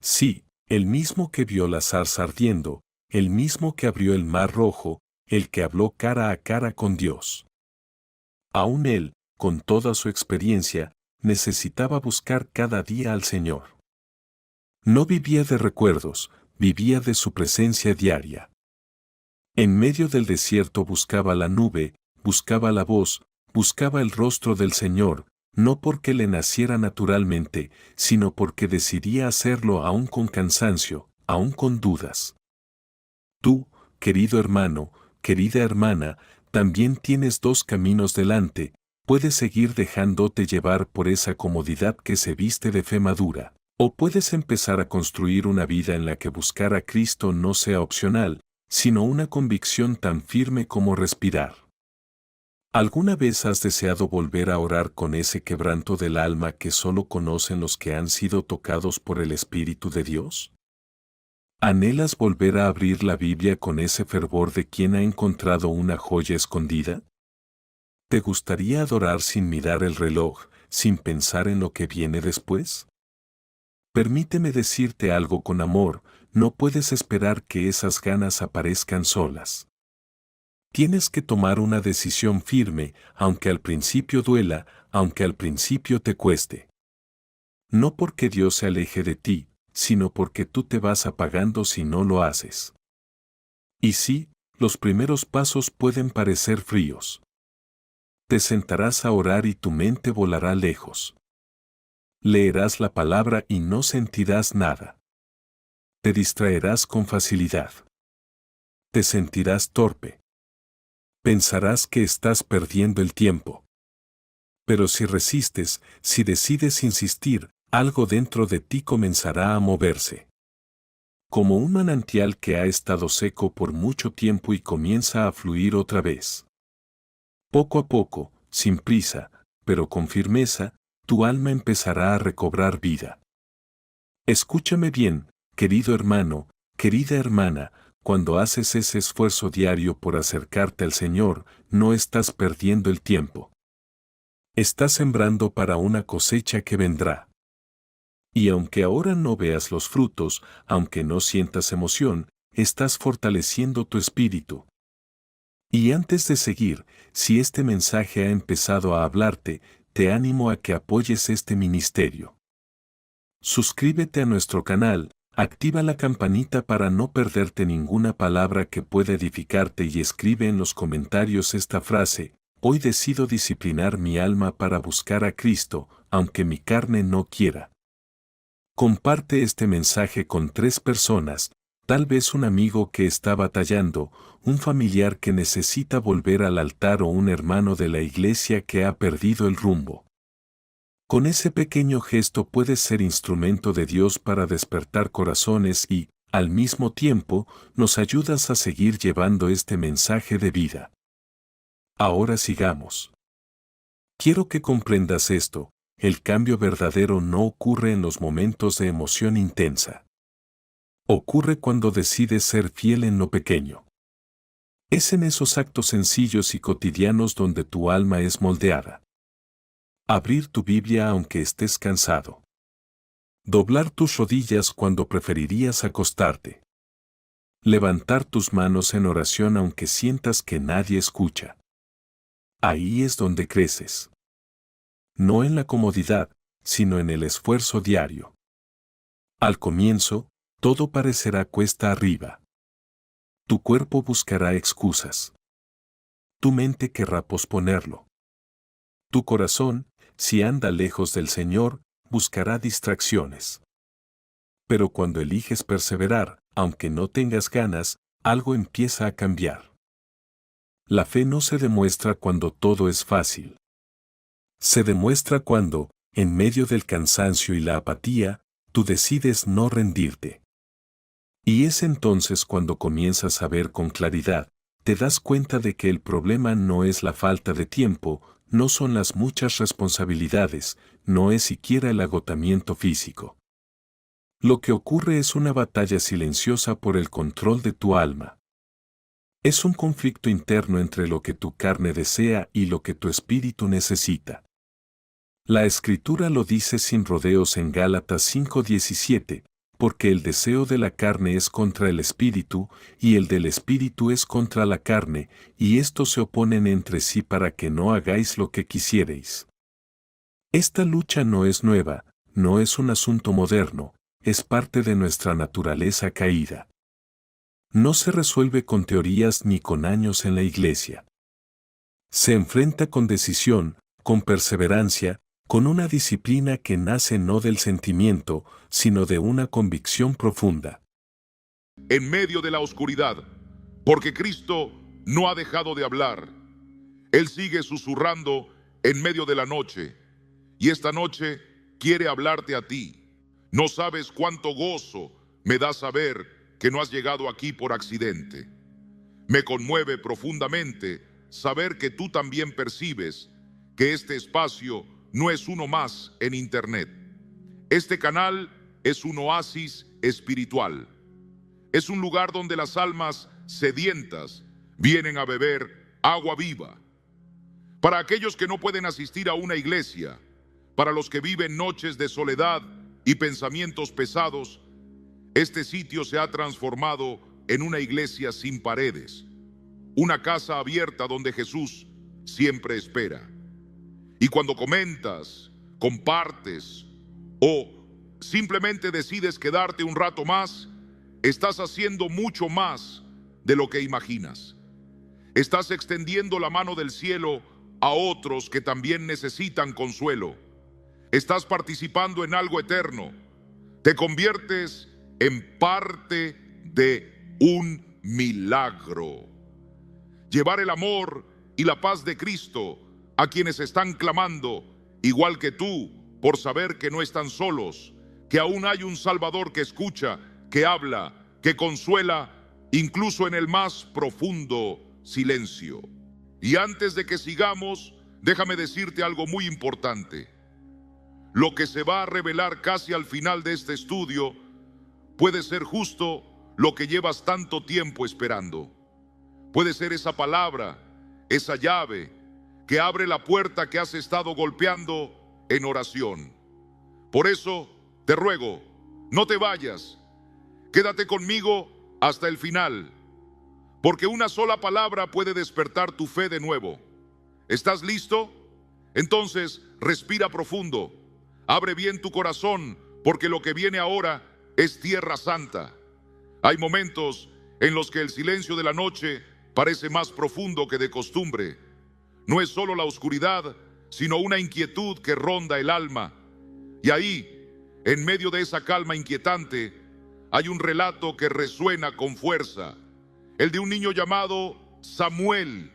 Sí, el mismo que vio la zarza ardiendo, el mismo que abrió el mar rojo, el que habló cara a cara con Dios. Aún él, con toda su experiencia, necesitaba buscar cada día al Señor. No vivía de recuerdos, vivía de su presencia diaria. En medio del desierto buscaba la nube, buscaba la voz, buscaba el rostro del Señor, no porque le naciera naturalmente, sino porque decidía hacerlo aún con cansancio, aún con dudas. Tú, querido hermano, querida hermana, también tienes dos caminos delante. Puedes seguir dejándote llevar por esa comodidad que se viste de fe madura, o puedes empezar a construir una vida en la que buscar a Cristo no sea opcional, sino una convicción tan firme como respirar. ¿Alguna vez has deseado volver a orar con ese quebranto del alma que solo conocen los que han sido tocados por el Espíritu de Dios? ¿Anhelas volver a abrir la Biblia con ese fervor de quien ha encontrado una joya escondida? ¿Te gustaría adorar sin mirar el reloj, sin pensar en lo que viene después? Permíteme decirte algo con amor, no puedes esperar que esas ganas aparezcan solas. Tienes que tomar una decisión firme, aunque al principio duela, aunque al principio te cueste. No porque Dios se aleje de ti, sino porque tú te vas apagando si no lo haces. Y sí, los primeros pasos pueden parecer fríos. Te sentarás a orar y tu mente volará lejos. Leerás la palabra y no sentirás nada. Te distraerás con facilidad. Te sentirás torpe. Pensarás que estás perdiendo el tiempo. Pero si resistes, si decides insistir, algo dentro de ti comenzará a moverse. Como un manantial que ha estado seco por mucho tiempo y comienza a fluir otra vez. Poco a poco, sin prisa, pero con firmeza, tu alma empezará a recobrar vida. Escúchame bien, querido hermano, querida hermana, cuando haces ese esfuerzo diario por acercarte al Señor, no estás perdiendo el tiempo. Estás sembrando para una cosecha que vendrá. Y aunque ahora no veas los frutos, aunque no sientas emoción, estás fortaleciendo tu espíritu. Y antes de seguir, si este mensaje ha empezado a hablarte, te animo a que apoyes este ministerio. Suscríbete a nuestro canal, activa la campanita para no perderte ninguna palabra que pueda edificarte y escribe en los comentarios esta frase: hoy decido disciplinar mi alma para buscar a Cristo, aunque mi carne no quiera. Comparte este mensaje con 3 personas, tal vez un amigo que está batallando, un familiar que necesita volver al altar o un hermano de la iglesia que ha perdido el rumbo. Con ese pequeño gesto puedes ser instrumento de Dios para despertar corazones y, al mismo tiempo, nos ayudas a seguir llevando este mensaje de vida. Ahora sigamos. Quiero que comprendas esto: el cambio verdadero no ocurre en los momentos de emoción intensa. Ocurre cuando decides ser fiel en lo pequeño. Es en esos actos sencillos y cotidianos donde tu alma es moldeada. Abrir tu Biblia aunque estés cansado. Doblar tus rodillas cuando preferirías acostarte. Levantar tus manos en oración aunque sientas que nadie escucha. Ahí es donde creces. No en la comodidad, sino en el esfuerzo diario. Al comienzo, todo parecerá cuesta arriba. Tu cuerpo buscará excusas. Tu mente querrá posponerlo. Tu corazón, si anda lejos del Señor, buscará distracciones. Pero cuando eliges perseverar, aunque no tengas ganas, algo empieza a cambiar. La fe no se demuestra cuando todo es fácil. Se demuestra cuando, en medio del cansancio y la apatía, tú decides no rendirte. Y es entonces cuando comienzas a ver con claridad, te das cuenta de que el problema no es la falta de tiempo, no son las muchas responsabilidades, no es siquiera el agotamiento físico. Lo que ocurre es una batalla silenciosa por el control de tu alma. Es un conflicto interno entre lo que tu carne desea y lo que tu espíritu necesita. La Escritura lo dice sin rodeos en Gálatas 5:17, porque el deseo de la carne es contra el espíritu, y el del espíritu es contra la carne, y estos se oponen entre sí para que no hagáis lo que quisierais. Esta lucha no es nueva, no es un asunto moderno, es parte de nuestra naturaleza caída. No se resuelve con teorías ni con años en la iglesia. Se enfrenta con decisión, con perseverancia, con una disciplina que nace no del sentimiento, sino de una convicción profunda. en medio de la oscuridad, porque Cristo no ha dejado de hablar. Él sigue susurrando en medio de la noche, y esta noche quiere hablarte a ti. No sabes cuánto gozo me da saber que no has llegado aquí por accidente. Me conmueve profundamente saber que tú también percibes que este espacio no es uno más en Internet. Este canal es un oasis espiritual. Es un lugar donde las almas sedientas vienen a beber agua viva. Para aquellos que no pueden asistir a una iglesia, para los que viven noches de soledad y pensamientos pesados, este sitio se ha transformado en una iglesia sin paredes, una casa abierta donde Jesús siempre espera. Y cuando comentas, compartes o simplemente decides quedarte un rato más, estás haciendo mucho más de lo que imaginas. Estás extendiendo la mano del cielo a otros que también necesitan consuelo. Estás participando en algo eterno. Te conviertes en parte de un milagro. Llevar el amor y la paz de Cristo a quienes están clamando, igual que tú, por saber que no están solos, que aún hay un Salvador que escucha, que habla, que consuela, incluso en el más profundo silencio. Y antes de que sigamos, déjame decirte algo muy importante. Lo que se va a revelar casi al final de este estudio puede ser justo lo que llevas tanto tiempo esperando. Puede ser esa palabra, esa llave que abre la puerta que has estado golpeando en oración. Por eso te ruego, no te vayas, quédate conmigo hasta el final, porque una sola palabra puede despertar tu fe de nuevo. ¿Estás listo? Entonces respira profundo, abre bien tu corazón, porque lo que viene ahora es tierra santa. Hay momentos en los que el silencio de la noche parece más profundo que de costumbre. No es solo la oscuridad, sino una inquietud que ronda el alma. Y ahí, en medio de esa calma inquietante, hay un relato que resuena con fuerza, el de un niño llamado Samuel.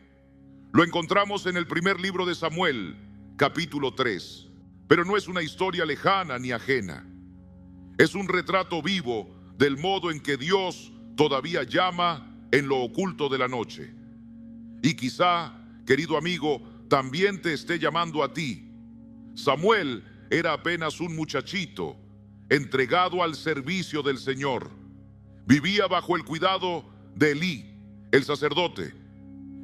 Lo encontramos en el primer libro de Samuel, capítulo 3. Pero no es una historia lejana ni ajena. Es un retrato vivo del modo en que Dios todavía llama en lo oculto de la noche. Y quizá, querido amigo, también te esté llamando a ti. Samuel era apenas un muchachito, entregado al servicio del Señor. Vivía bajo el cuidado de Elí, el sacerdote,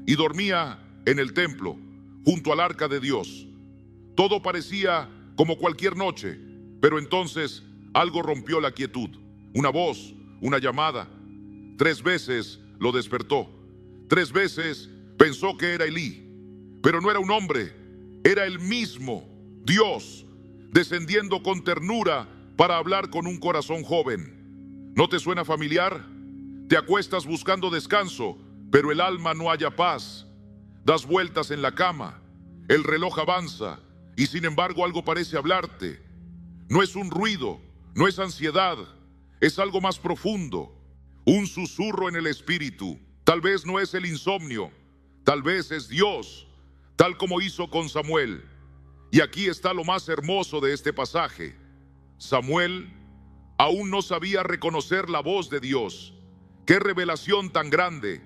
y dormía en el templo, junto al arca de Dios. Todo parecía como cualquier noche, pero entonces algo rompió la quietud. Una voz, una llamada. 3 veces lo despertó. 3 veces pensó que era Elí, pero no era un hombre, era el mismo Dios, descendiendo con ternura para hablar con un corazón joven. ¿No te suena familiar? Te acuestas buscando descanso, pero el alma no halla paz. Das vueltas en la cama, el reloj avanza, y sin embargo algo parece hablarte. No es un ruido, no es ansiedad, es algo más profundo, un susurro en el espíritu. Tal vez no es el insomnio, tal vez es Dios, tal como hizo con Samuel. Y aquí está lo más hermoso de este pasaje. Samuel aún no sabía reconocer la voz de Dios. ¡Qué revelación tan grande!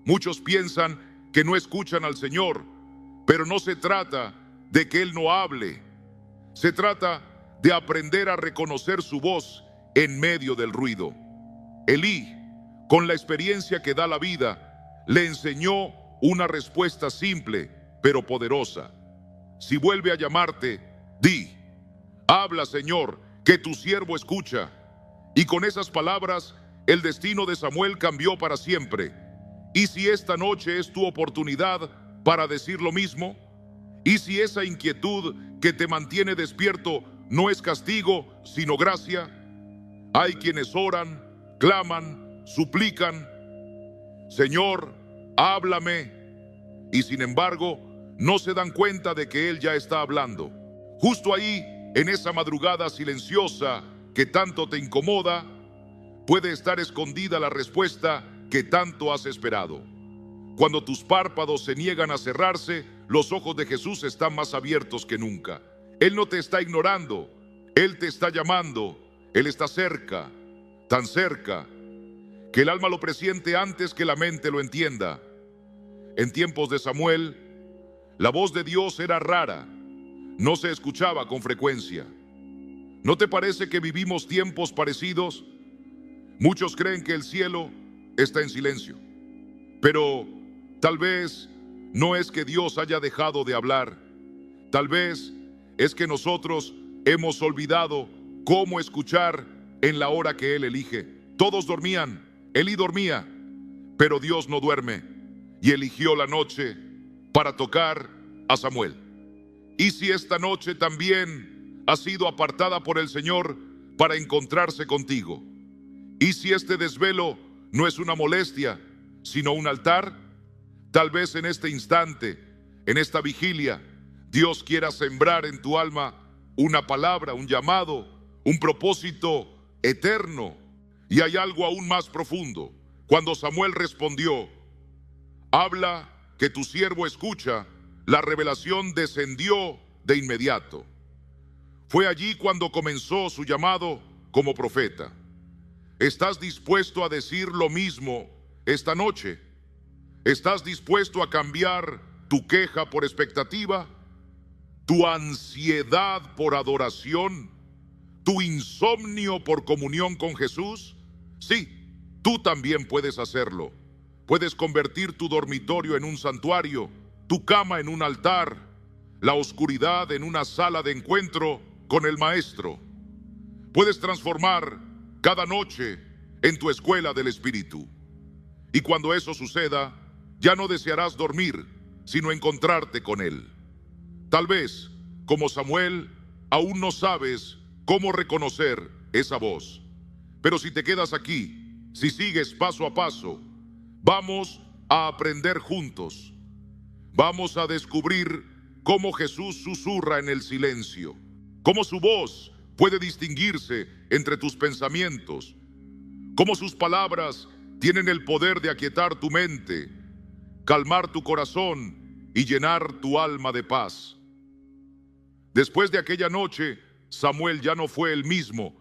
Muchos piensan que no escuchan al Señor, pero no se trata de que Él no hable. Se trata de aprender a reconocer su voz en medio del ruido. Elí, con la experiencia que da la vida, le enseñó una respuesta simple, pero poderosa. Si vuelve a llamarte, di: habla, Señor, que tu siervo escucha. Y con esas palabras, el destino de Samuel cambió para siempre. ¿Y si esta noche es tu oportunidad para decir lo mismo? ¿Y si esa inquietud que te mantiene despierto no es castigo, sino gracia? Hay quienes oran, claman, suplican: Señor, háblame. Y sin embargo, no se dan cuenta de que Él ya está hablando. Justo ahí, en esa madrugada silenciosa que tanto te incomoda, puede estar escondida la respuesta que tanto has esperado. Cuando tus párpados se niegan a cerrarse, los ojos de Jesús están más abiertos que nunca. Él no te está ignorando, Él te está llamando, Él está cerca, tan cerca, que el alma lo presiente antes que la mente lo entienda. En tiempos de Samuel, la voz de Dios era rara, no se escuchaba con frecuencia. ¿No te parece que vivimos tiempos parecidos? Muchos creen que el cielo está en silencio, pero tal vez no es que Dios haya dejado de hablar. Tal vez es que nosotros hemos olvidado cómo escuchar en la hora que Él elige. Todos dormían, Elí dormía, pero Dios no duerme y eligió la noche para tocar a Samuel. ¿Y si esta noche también ha sido apartada por el Señor para encontrarse contigo? ¿Y si este desvelo no es una molestia, sino un altar? Tal vez en este instante, en esta vigilia, Dios quiera sembrar en tu alma una palabra, un llamado, un propósito eterno. Y hay algo aún más profundo. Cuando Samuel respondió, habla, que tu siervo escucha, la revelación descendió de inmediato. Fue allí cuando comenzó su llamado como profeta. ¿Estás dispuesto a decir lo mismo esta noche? ¿Estás dispuesto a cambiar tu queja por expectativa, tu ansiedad por adoración, tu insomnio por comunión con Jesús? Sí, tú también puedes hacerlo. Puedes convertir tu dormitorio en un santuario, tu cama en un altar, la oscuridad en una sala de encuentro con el Maestro. Puedes transformar cada noche en tu escuela del Espíritu. Y cuando eso suceda, ya no desearás dormir, sino encontrarte con Él. Tal vez, como Samuel, aún no sabes cómo reconocer esa voz. Pero si te quedas aquí, si sigues paso a paso, vamos a aprender juntos. Vamos a descubrir cómo Jesús susurra en el silencio, cómo su voz puede distinguirse entre tus pensamientos, cómo sus palabras tienen el poder de aquietar tu mente, calmar tu corazón y llenar tu alma de paz. Después de aquella noche, Samuel ya no fue el mismo.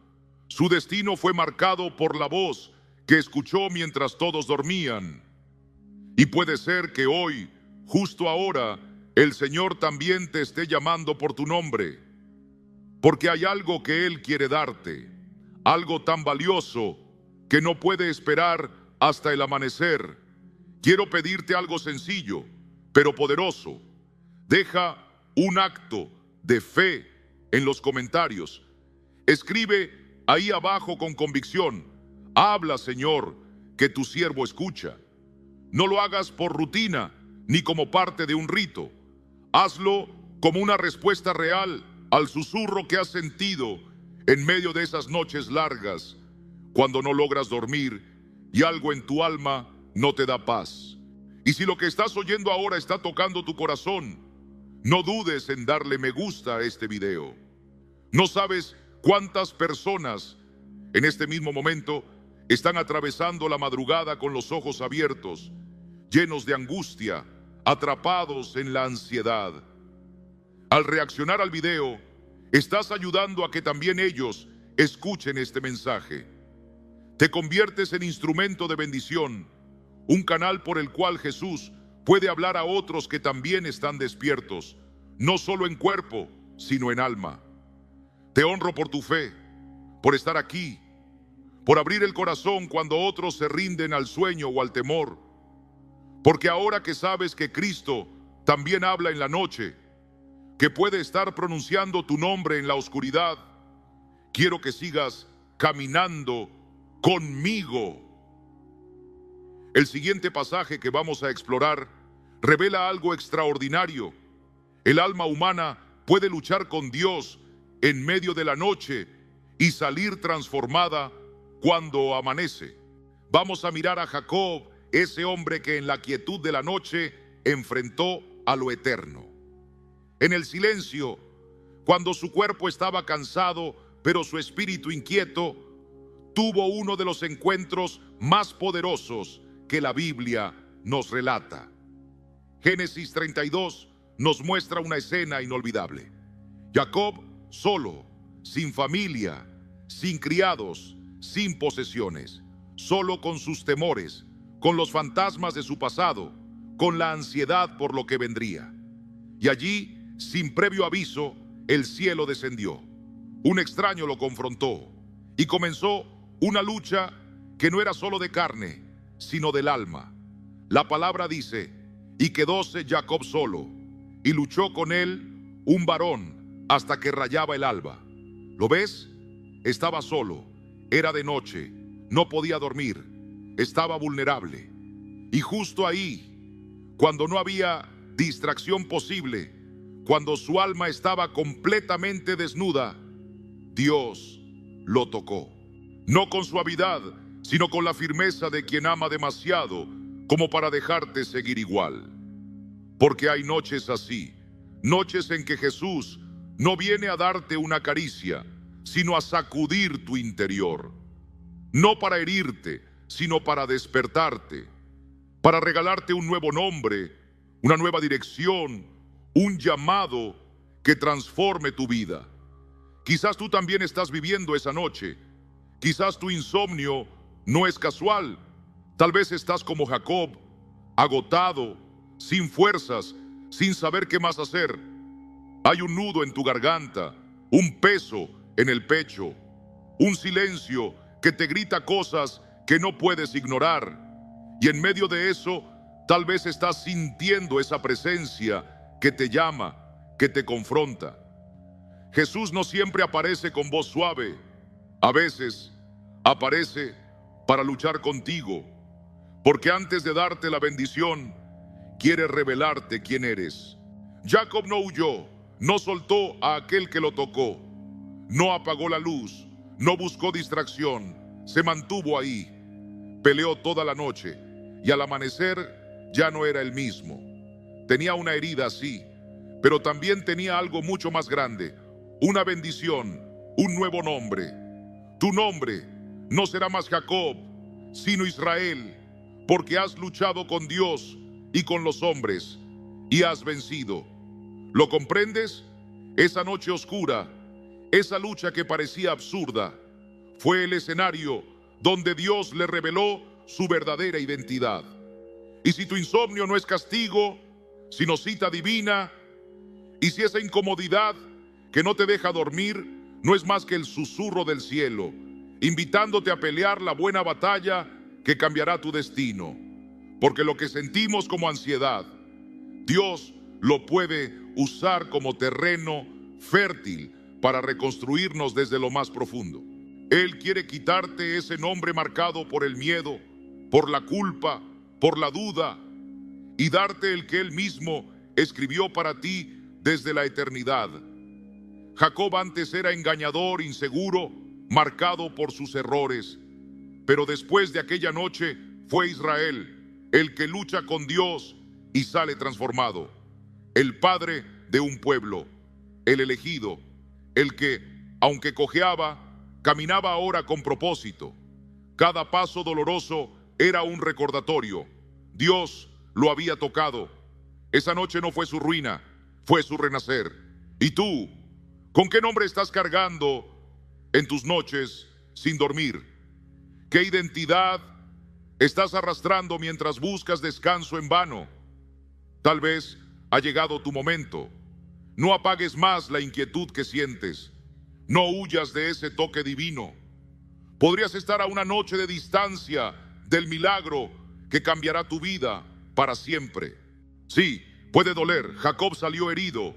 Su destino fue marcado por la voz que escuchó mientras todos dormían. Y puede ser que hoy, justo ahora, el Señor también te esté llamando por tu nombre, porque hay algo que Él quiere darte, algo tan valioso que no puede esperar hasta el amanecer. Quiero pedirte algo sencillo, pero poderoso. Deja un acto de fe en los comentarios. Escribe ahí abajo con convicción: habla, Señor, que tu siervo escucha. No lo hagas por rutina ni como parte de un rito. Hazlo como una respuesta real al susurro que has sentido en medio de esas noches largas, cuando no logras dormir y algo en tu alma no te da paz. Y si lo que estás oyendo ahora está tocando tu corazón, no dudes en darle me gusta a este video. No sabes cuántas personas en este mismo momento están atravesando la madrugada con los ojos abiertos, llenos de angustia, atrapados en la ansiedad. Al reaccionar al video, estás ayudando a que también ellos escuchen este mensaje. Te conviertes en instrumento de bendición, un canal por el cual Jesús puede hablar a otros que también están despiertos, no solo en cuerpo, sino en alma. Te honro por tu fe, por estar aquí, por abrir el corazón cuando otros se rinden al sueño o al temor, porque ahora que sabes que Cristo también habla en la noche, que puede estar pronunciando tu nombre en la oscuridad, quiero que sigas caminando conmigo. El siguiente pasaje que vamos a explorar revela algo extraordinario. El alma humana puede luchar con Dios en medio de la noche y salir transformada cuando amanece. Vamos a mirar a Jacob, ese hombre que en la quietud de la noche enfrentó a lo eterno. En el silencio, cuando su cuerpo estaba cansado, pero su espíritu inquieto, tuvo uno de los encuentros más poderosos que la Biblia nos relata. Génesis 32 nos muestra una escena inolvidable. Jacob solo, sin familia, sin criados, sin posesiones, solo con sus temores, con los fantasmas de su pasado, con la ansiedad por lo que vendría. Y allí, sin previo aviso, el cielo descendió. Un extraño lo confrontó y comenzó una lucha que no era solo de carne, sino del alma. La palabra dice: y quedóse Jacob solo, y luchó con él un varón hasta que rayaba el alba. ¿Lo ves? Estaba solo, era de noche, no podía dormir, estaba vulnerable. Y justo ahí, cuando no había distracción posible, cuando su alma estaba completamente desnuda, Dios lo tocó. No con suavidad, sino con la firmeza de quien ama demasiado como para dejarte seguir igual. Porque hay noches así, noches en que Jesús no viene a darte una caricia, sino a sacudir tu interior. No para herirte, sino para despertarte, para regalarte un nuevo nombre, una nueva dirección, un llamado que transforme tu vida. Quizás tú también estás viviendo esa noche. Quizás tu insomnio no es casual. Tal vez estás como Jacob, agotado, sin fuerzas, sin saber qué más hacer. Hay un nudo en tu garganta, un peso en el pecho, un silencio que te grita cosas que no puedes ignorar. Y en medio de eso, tal vez estás sintiendo esa presencia que te llama, que te confronta. Jesús no siempre aparece con voz suave. A veces aparece para luchar contigo, porque antes de darte la bendición, quiere revelarte quién eres. Jacob no huyó, no soltó a aquel que lo tocó, no apagó la luz, no buscó distracción, se mantuvo ahí, peleó toda la noche y al amanecer ya no era el mismo. Tenía una herida, sí, pero también tenía algo mucho más grande, una bendición, un nuevo nombre. Tu nombre no será más Jacob, sino Israel, porque has luchado con Dios y con los hombres y has vencido. ¿Lo comprendes? Esa noche oscura, esa lucha que parecía absurda, fue el escenario donde Dios le reveló su verdadera identidad. Y si tu insomnio no es castigo, sino cita divina, y si esa incomodidad que no te deja dormir no es más que el susurro del cielo, invitándote a pelear la buena batalla que cambiará tu destino. Porque lo que sentimos como ansiedad, Dios lo puede usar como terreno fértil para reconstruirnos desde lo más profundo. Él quiere quitarte ese nombre marcado por el miedo, por la culpa, por la duda, y darte el que Él mismo escribió para ti desde la eternidad. Jacob antes era engañador, inseguro, marcado por sus errores, pero después de aquella noche fue Israel el que lucha con Dios y sale transformado, el padre de un pueblo, el elegido, el que, aunque cojeaba, caminaba ahora con propósito. Cada paso doloroso era un recordatorio. Dios lo había tocado. Esa noche no fue su ruina, fue su renacer. ¿Y tú? ¿Con qué nombre estás cargando en tus noches sin dormir? ¿Qué identidad estás arrastrando mientras buscas descanso en vano? Tal vez ha llegado tu momento. No apagues más la inquietud que sientes. No huyas de ese toque divino. Podrías estar a una noche de distancia del milagro que cambiará tu vida para siempre. Sí, puede doler. Jacob salió herido,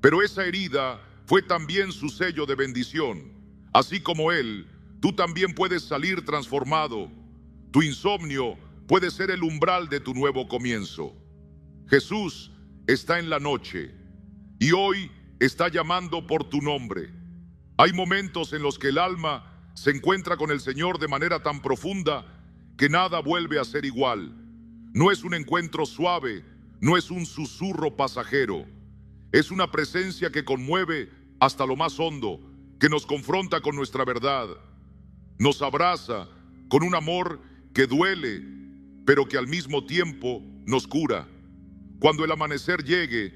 pero esa herida fue también su sello de bendición. Así como él, tú también puedes salir transformado. Tu insomnio puede ser el umbral de tu nuevo comienzo. Jesús está en la noche y hoy está llamando por tu nombre. Hay momentos en los que el alma se encuentra con el Señor de manera tan profunda que nada vuelve a ser igual. No es un encuentro suave, no es un susurro pasajero. Es una presencia que conmueve hasta lo más hondo, que nos confronta con nuestra verdad. nos abraza con un amor que duele, pero que al mismo tiempo nos cura. Cuando el amanecer llegue,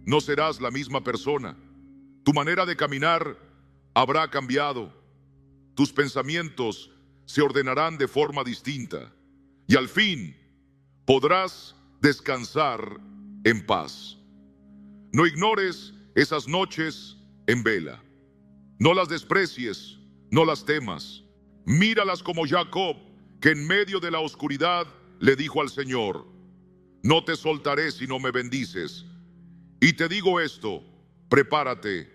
no serás la misma persona. Tu manera de caminar habrá cambiado. Tus pensamientos se ordenarán de forma distinta. Y al fin podrás descansar en paz. No ignores esas noches en vela. No las desprecies, no las temas. Míralas como Jacob, que en medio de la oscuridad le dijo al Señor: no te soltaré si no me bendices. Y te digo esto, prepárate,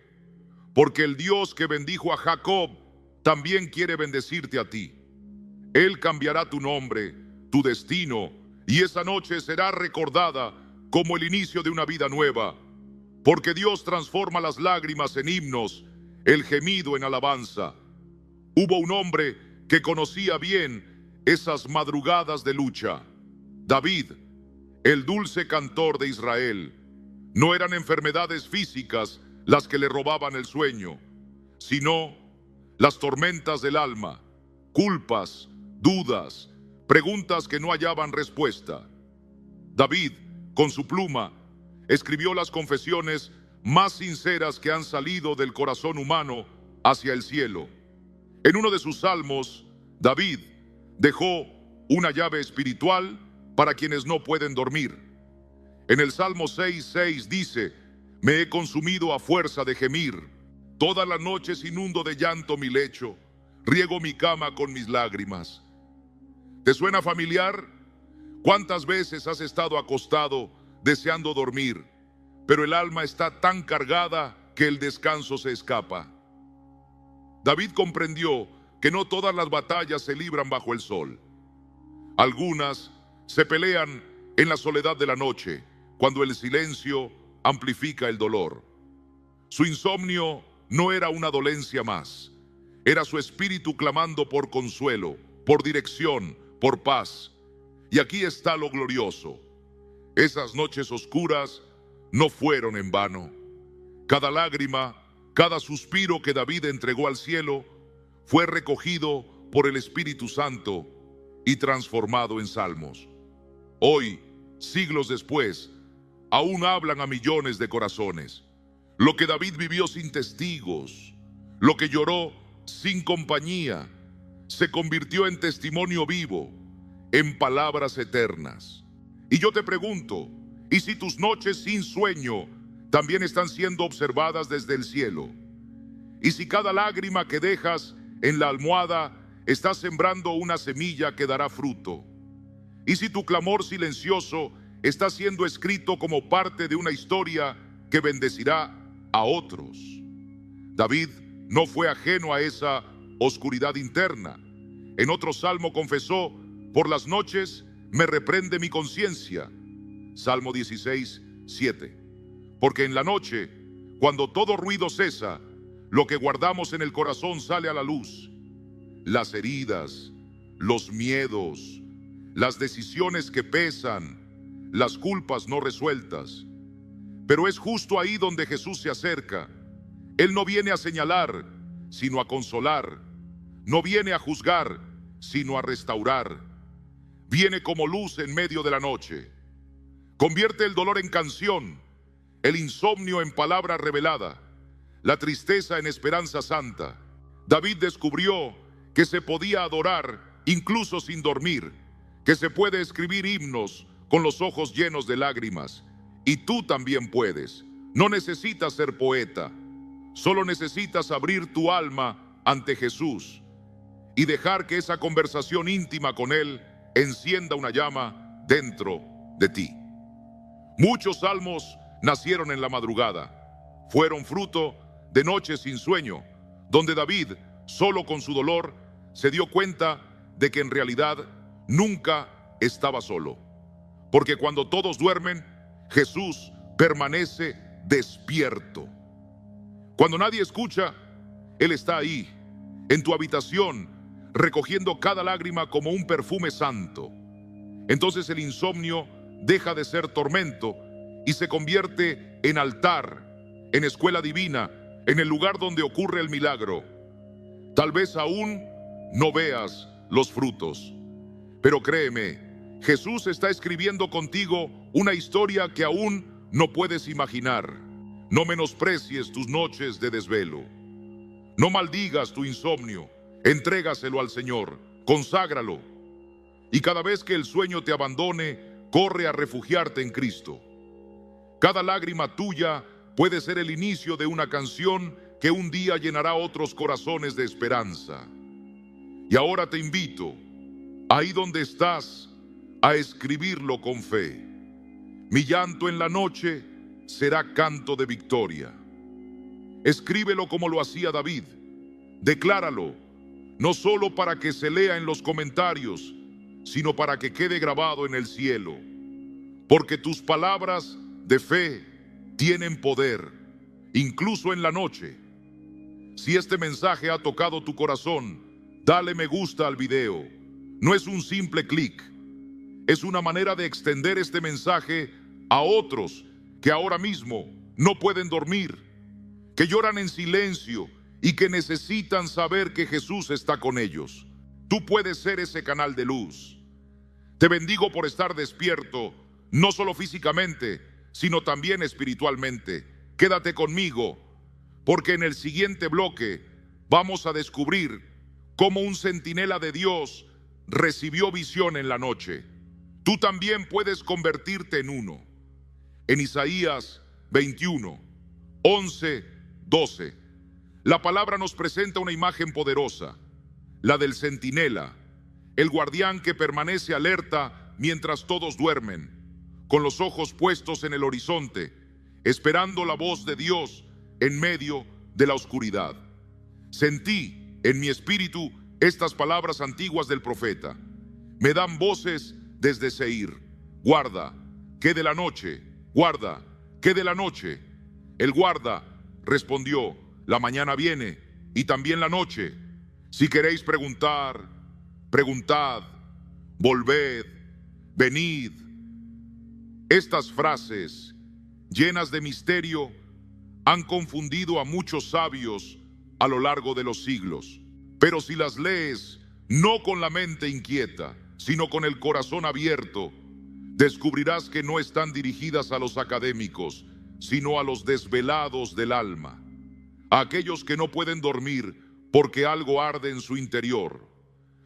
porque el Dios que bendijo a Jacob también quiere bendecirte a ti. Él cambiará tu nombre, tu destino, y esa noche será recordada como el inicio de una vida nueva, porque Dios transforma las lágrimas en himnos, el gemido en alabanza. Hubo un hombre que conocía bien esas madrugadas de lucha: David, el dulce cantor de Israel. No eran enfermedades físicas las que le robaban el sueño, sino las tormentas del alma, culpas, dudas, preguntas que no hallaban respuesta. David, con su pluma, escribió las confesiones más sinceras que han salido del corazón humano hacia el cielo. En uno de sus salmos, David dejó una llave espiritual para quienes no pueden dormir. En el Salmo 6:6 dice: me he consumido a fuerza de gemir. Todas las noches inundo de llanto mi lecho, riego mi cama con mis lágrimas. ¿Te suena familiar? ¿Cuántas veces has estado acostado deseando dormir, pero el alma está tan cargada que el descanso se escapa? David comprendió que no todas las batallas se libran bajo el sol. Algunas se pelean en la soledad de la noche, cuando el silencio amplifica el dolor. Su insomnio no era una dolencia más, era su espíritu clamando por consuelo, por dirección, por paz. Y aquí está lo glorioso: esas noches oscuras no fueron en vano. Cada lágrima, cada suspiro que David entregó al cielo fue recogido por el Espíritu Santo y transformado en salmos. Hoy, siglos después, aún hablan a millones de corazones. Lo que David vivió sin testigos, lo que lloró sin compañía, se convirtió en testimonio vivo, en palabras eternas. Y yo te pregunto, ¿y si tus noches sin sueño también están siendo observadas desde el cielo? ¿Y si cada lágrima que dejas en la almohada está sembrando una semilla que dará fruto? ¿Y si tu clamor silencioso está siendo escrito como parte de una historia que bendecirá a otros? David no fue ajeno a esa oscuridad interna. En otro salmo confesó: por las noches me reprende mi conciencia. Salmo 16:7. Porque en la noche, cuando todo ruido cesa, lo que guardamos en el corazón sale a la luz. Las heridas, los miedos, las decisiones que pesan, las culpas no resueltas. Pero es justo ahí donde Jesús se acerca. Él no viene a señalar, sino a consolar. No viene a juzgar, sino a restaurar. Viene como luz en medio de la noche. Convierte el dolor en canción, el insomnio en palabra revelada, la tristeza en esperanza santa. David descubrió que se podía adorar incluso sin dormir, que se puede escribir himnos con los ojos llenos de lágrimas. Y tú también puedes. No necesitas ser poeta, solo necesitas abrir tu alma ante Jesús y dejar que esa conversación íntima con Él encienda una llama dentro de ti. Muchos salmos nacieron en la madrugada. Fueron fruto de noches sin sueño, donde David, solo con su dolor, se dio cuenta de que en realidad nunca estaba solo. Porque cuando todos duermen, Jesús permanece despierto. Cuando nadie escucha, Él está ahí, en tu habitación, recogiendo cada lágrima como un perfume santo. Entonces el insomnio deja de ser tormento y se convierte en altar, en escuela divina, en el lugar donde ocurre el milagro. Tal vez aún no veas los frutos. Pero créeme, Jesús está escribiendo contigo una historia que aún no puedes imaginar. No menosprecies tus noches de desvelo. No maldigas tu insomnio. Entrégaselo al Señor, conságralo. Y cada vez que el sueño te abandone, corre a refugiarte en Cristo. Cada lágrima tuya puede ser el inicio de una canción que un día llenará otros corazones de esperanza. Y ahora te invito, ahí donde estás, a escribirlo con fe. Mi llanto en la noche será canto de victoria. Escríbelo como lo hacía David. Decláralo, no solo para que se lea en los comentarios, sino para que quede grabado en el cielo. Porque tus palabras de fe tienen poder, incluso en la noche. Si este mensaje ha tocado tu corazón, dale me gusta al video. No es un simple clic, es una manera de extender este mensaje a otros que ahora mismo no pueden dormir, que lloran en silencio y que necesitan saber que Jesús está con ellos. Tú puedes ser ese canal de luz. Te bendigo por estar despierto, no solo físicamente, sino también espiritualmente. Quédate conmigo, porque en el siguiente bloque vamos a descubrir cómo un centinela de Dios recibió visión en la noche. Tú también puedes convertirte en uno. En Isaías 21, 11, 12, la palabra nos presenta una imagen poderosa, la del centinela, el guardián que permanece alerta mientras todos duermen, con los ojos puestos en el horizonte, esperando la voz de Dios en medio de la oscuridad. Sentí en mi espíritu estas palabras antiguas del profeta. Me dan voces desde Seir. Guarda, que de la noche. Guarda, que de la noche. El guarda respondió, la mañana viene y también la noche. Si queréis preguntar, preguntad, volved, venid. Estas frases, llenas de misterio, han confundido a muchos sabios a lo largo de los siglos. Pero si las lees, no con la mente inquieta, sino con el corazón abierto, descubrirás que no están dirigidas a los académicos, sino a los desvelados del alma, a aquellos que no pueden dormir porque algo arde en su interior,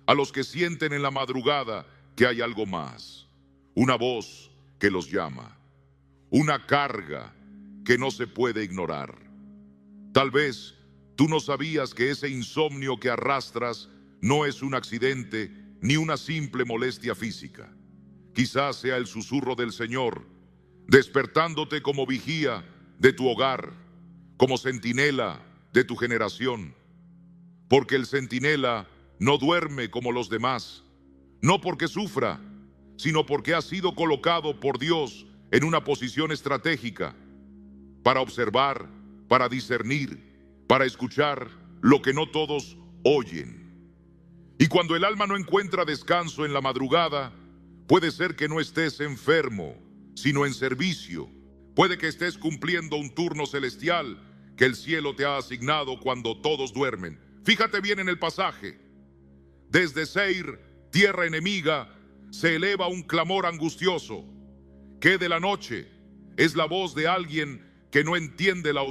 a los que sienten en la madrugada que hay algo más, una voz que los llama, una carga que no se puede ignorar. Tal vez tú no sabías que ese insomnio que arrastras no es un accidente ni una simple molestia física. Quizás sea el susurro del Señor, despertándote como vigía de tu hogar, como centinela de tu generación. Porque el centinela no duerme como los demás, no porque sufra, sino porque ha sido colocado por Dios en una posición estratégica para observar, para discernir, para escuchar lo que no todos oyen. Y cuando el alma no encuentra descanso en la madrugada, puede ser que no estés enfermo, sino en servicio. Puede que estés cumpliendo un turno celestial que el cielo te ha asignado cuando todos duermen. Fíjate bien en el pasaje. Desde Seir, tierra enemiga, se eleva un clamor angustioso. ¿Qué de la noche? Es la voz de alguien que no entiende la